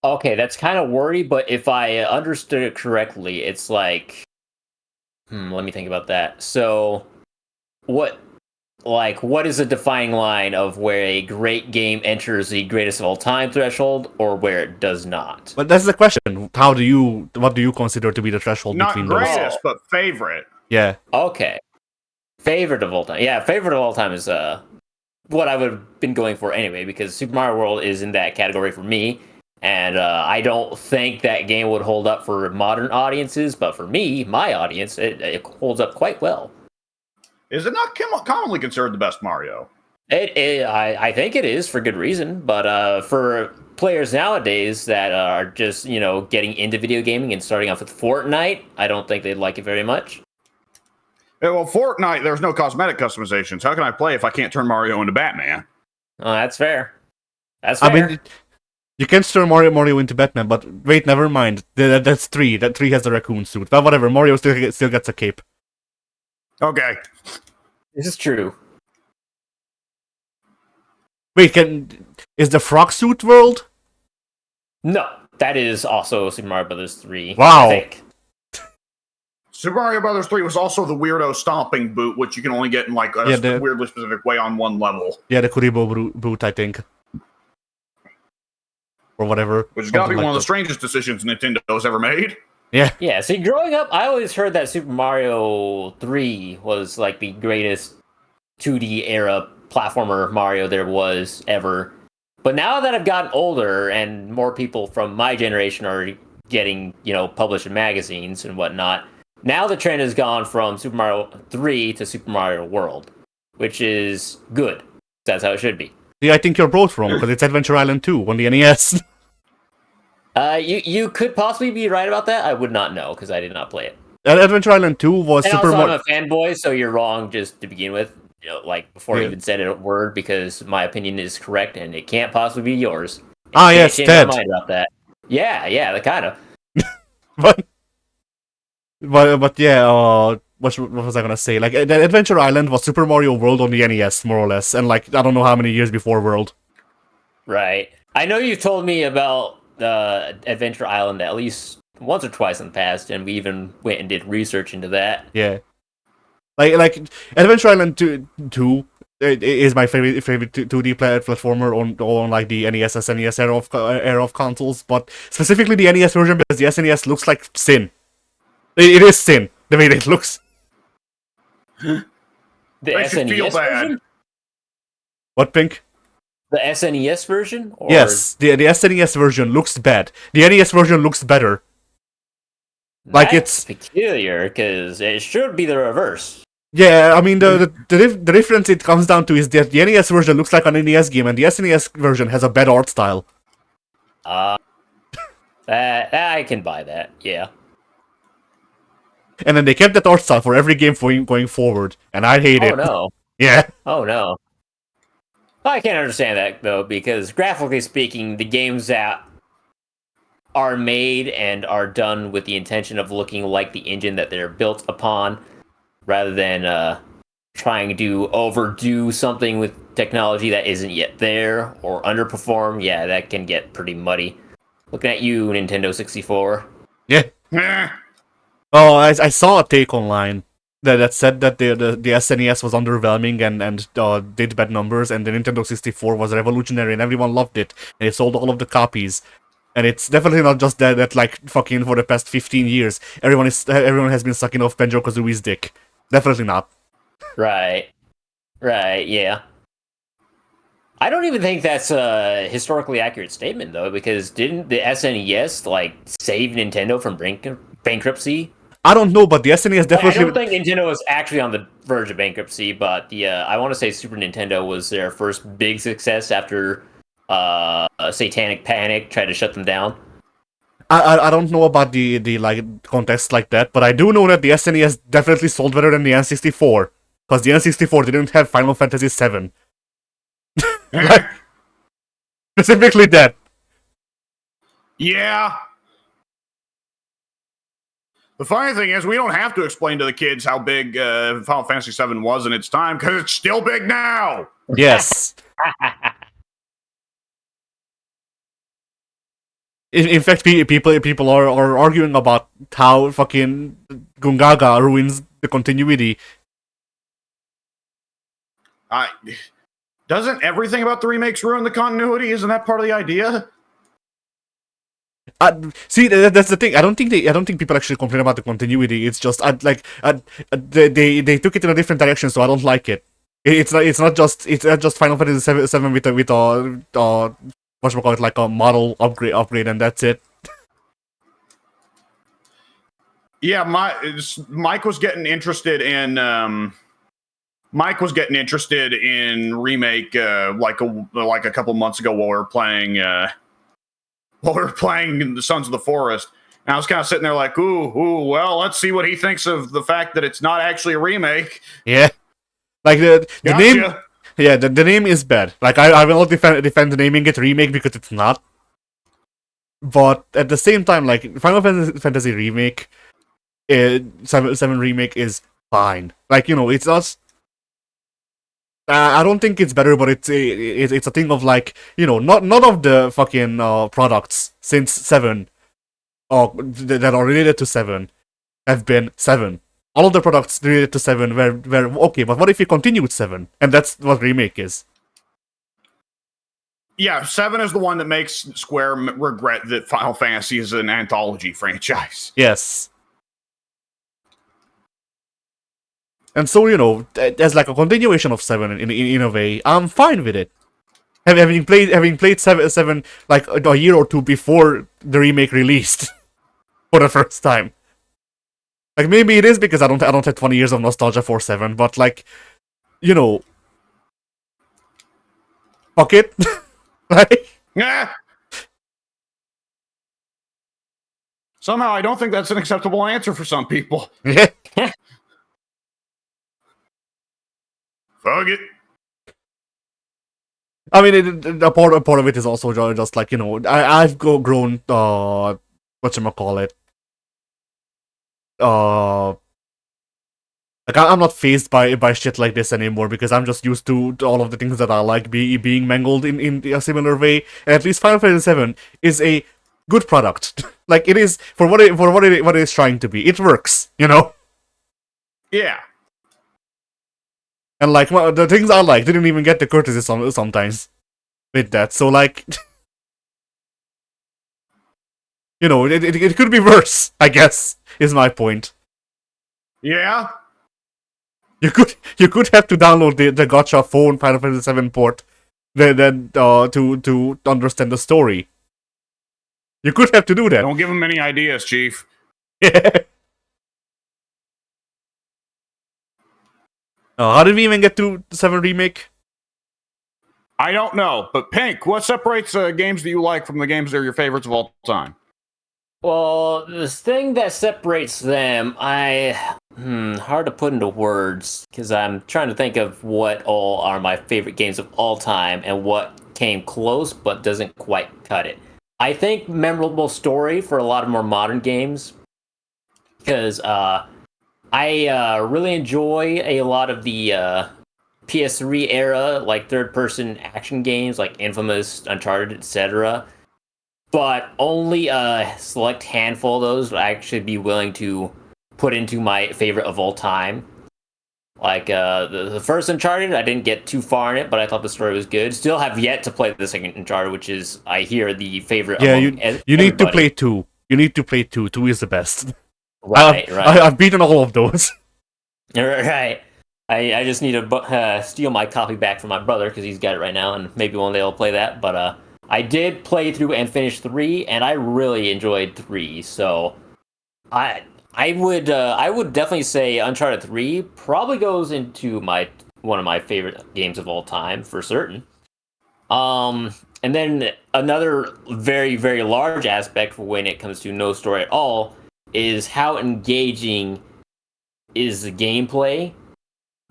Okay, that's kind of wordy, but if I understood it correctly, it's like, let me think about that. So, what is a defining line of where a great game enters the greatest of all time threshold, or where it does not? But that's the question. What do you consider to be the threshold Not between greatest, those? but favorite. Yeah. Okay. Favorite of all time. Yeah, favorite of all time is what I would have been going for anyway, because Super Mario World is in that category for me. And I don't think that game would hold up for modern audiences, but for me, my audience, it holds up quite well. Is it not commonly considered the best Mario? I think it is for good reason, but for players nowadays that are just, getting into video gaming and starting off with Fortnite, I don't think they'd like it very much. Yeah, well, Fortnite, there's no cosmetic customizations. How can I play if I can't turn Mario into Batman? Oh, that's fair. That's fair. I mean, you can turn Mario into Batman, but wait, never mind. That's 3. That 3 has the raccoon suit. But whatever, Mario still gets a cape. Okay. This is true. Wait, is the frog suit world? No, that is also Super Mario Bros. 3. Wow. I think. Super Mario Bros. 3 was also the weirdo stomping boot, which you can only get in like a weirdly specific way on one level. Yeah, the Kuribo boot, I think. Or whatever. Which has got to be one of the strangest decisions Nintendo's ever made. Yeah. Yeah, see, growing up, I always heard that Super Mario 3 was like the greatest 2D era platformer Mario there was ever. But now that I've gotten older and more people from my generation are getting, published in magazines and whatnot, now the trend has gone from Super Mario 3 to Super Mario World, which is good. That's how it should be. See, I think you're both wrong, because it's Adventure Island 2 on the NES. You could possibly be right about that. I would not know, because I did not play it. Adventure Island 2 was and Super Mario. I'm a fanboy, so you're wrong just to begin with. Before you even said a word, because my opinion is correct, and it can't possibly be yours. Yes, Ted. My mind about that. Yeah, that kind of. but yeah, what was I gonna say? Like, the Adventure Island was Super Mario World on the NES, more or less, and like I don't know how many years before World. Right. I know you've told me about Adventure Island at least once or twice in the past, and we even went and did research into that. Yeah. Like Adventure Island 2 is my favorite 2D platformer on like the NES, SNES era of consoles, but specifically the NES version because the SNES looks like sin. It is sin the way it looks. The Makes you feel SNES bad. version? What, Pink? The SNES version? Or... Yes, the SNES version looks bad. The NES version looks better. Like That's it's peculiar, because it should be the reverse. yeah. I mean the difference it comes down to is that the NES version looks like an NES game, and the SNES version has a bad art style. That I can buy that, yeah. And then they kept that art style for every game going forward, and I hate it. Oh no. Yeah. Oh no. I can't understand that though, because graphically speaking, the games that are made and are done with the intention of looking like the engine that they're built upon, rather than trying to overdo something with technology that isn't yet there or underperform, yeah, that can get pretty muddy. Looking at you, Nintendo 64. Yeah. Oh, I saw a take online that said that the SNES was underwhelming and did bad numbers, and the Nintendo 64 was revolutionary and everyone loved it, and it sold all of the copies. And it's definitely not just that like fucking for the past 15 years everyone has been sucking off Banjo-Kazooie's dick. Definitely not. Right, yeah. I don't even think that's a historically accurate statement though, because didn't the SNES like save Nintendo from bankruptcy? I don't know, but the SNES definitely. I don't think Nintendo was actually on the verge of bankruptcy, but I want to say Super Nintendo was their first big success after a Satanic Panic tried to shut them down. I don't know about the like context like that, but I do know that the SNES definitely sold better than the N64, because the N64 didn't have Final Fantasy VII. Like, specifically that. Yeah. The funny thing is, we don't have to explain to the kids how big Final Fantasy VII was in its time, because it's still big now. Yes. In fact, people are arguing about how fucking Gungaga ruins the continuity. Doesn't everything about the remakes ruin the continuity? Isn't that part of the idea? See, that's the thing. I don't think people actually complain about the continuity. It's just they took it in a different direction, so I don't like it. It's not just Final Fantasy VII with a whatchamacallit, like a model upgrade, and that's it. Yeah, Mike was getting interested in remake like a couple months ago while we were playing the Sons of the Forest. And I was kind of sitting there like, ooh, well, let's see what he thinks of the fact that it's not actually a remake. Yeah, like the Gotcha. name. Yeah, the name is bad. Like I will not defend naming it remake because it's not. But at the same time, like Final Fantasy remake, 7 remake is fine. Like, you know, it's not. I don't think it's better, but it's a thing of like, you know, none of the fucking products since 7 that are related to 7 have been 7. All of the products related to 7 were okay, but what if you continue with 7? And that's what remake is. Yeah, 7 is the one that makes Square regret that Final Fantasy is an anthology franchise. Yes. And so, you know, as like a continuation of 7 in a way, I'm fine with it. Having played 7 like a year or two before the remake released for the first time. Like, maybe it is because I don't have 20 years of nostalgia for 7, but like, you know, fuck it. Like, Yeah. Somehow, I don't think that's an acceptable answer for some people. yeah. Fuck it. I mean, a part of it is also just like, you know, I've grown, whatchamacallit, like I'm not fazed by shit like this anymore because I'm just used to all of the things that I like being mangled in a similar way. And at least Final Fantasy VII is a good product. Like it is for what it is trying to be. It works, you know. Yeah. And like the things I like didn't even get the courtesy sometimes with that. So like, you know, it could be worse. I guess is my point. Yeah. You could have to download the Gotcha phone Final Fantasy VII port then to understand the story. You could have to do that. Don't give him any ideas, Chief. How did we even get to the 7 remake? I don't know, but Pink, what separates games that you like from the games that are your favorites of all time? Well, the thing that separates them, hard to put into words because I'm trying to think of what all are my favorite games of all time and what came close but doesn't quite cut it. I think memorable story for a lot of more modern games because I really enjoy a lot of the PS3 era, like third-person action games like Infamous, Uncharted, etc. But only a select handful of those would actually be willing to put into my favorite of all time. Like the first Uncharted, I didn't get too far in it, but I thought the story was good. Still have yet to play the second Uncharted, which is I hear the favorite. Yeah, among you need to everybody. play 2. You need to play 2. 2 is the best. Right, right. I've beaten all of those. Right. I just need to steal my copy back from my brother because he's got it right now, and maybe one day I'll play that. But I did play through and finish 3, and I really enjoyed 3. So I would definitely say Uncharted 3 probably goes into one of my favorite games of all time for certain. And then another very very large aspect when it comes to no story at all is how engaging is the gameplay.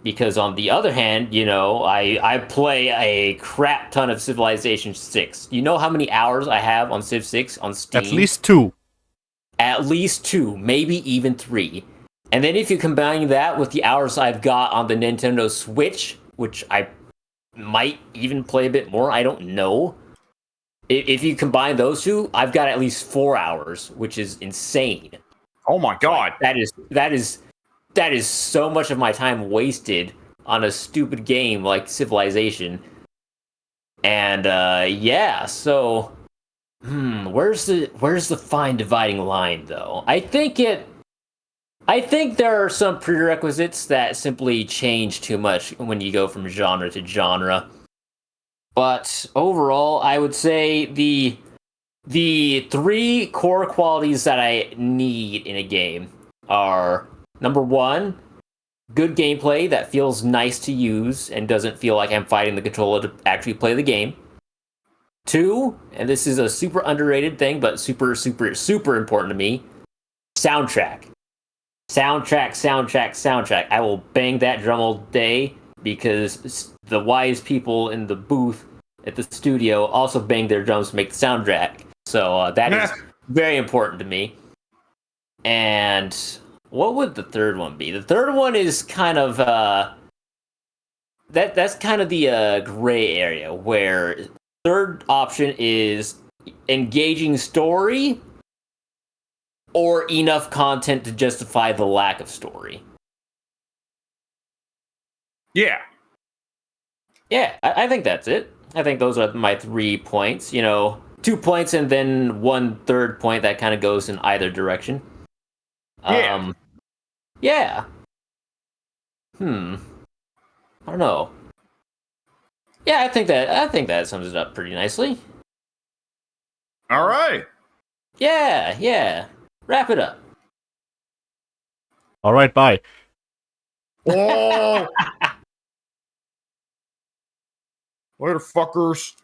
Because on the other hand, you know, I play a crap ton of Civilization 6. You know how many hours I have on Civ 6 on Steam? At least 2. At least 2, maybe even 3. And then if you combine that with the hours I've got on the Nintendo Switch, which I might even play a bit more, I don't know. If you combine those two, I've got at least 4 hours, which is insane. Oh my god. That is so much of my time wasted on a stupid game like Civilization. And yeah, so where's the fine dividing line though? I think there are some prerequisites that simply change too much when you go from genre to genre. But overall, I would say the 3 core qualities that I need in a game are number 1, good gameplay that feels nice to use and doesn't feel like I'm fighting the controller to actually play the game. 2, and this is a super underrated thing, but super, super, super important to me, soundtrack. Soundtrack. I will bang that drum all day because the wise people in the booth at the studio also bang their drums to make the soundtrack. So that is very important to me. And what would the third one be? The third one is kind of that's kind of the gray area where third option is engaging story or enough content to justify the lack of story. Yeah. Yeah, I think that's it. I think those are my 3 points. You know, 2 points and then 1/3 point that kind of goes in either direction. Yeah. Yeah. I don't know. Yeah, I think that sums it up pretty nicely. All right. Yeah. Wrap it up. All right, bye. Oh. Later, fuckers.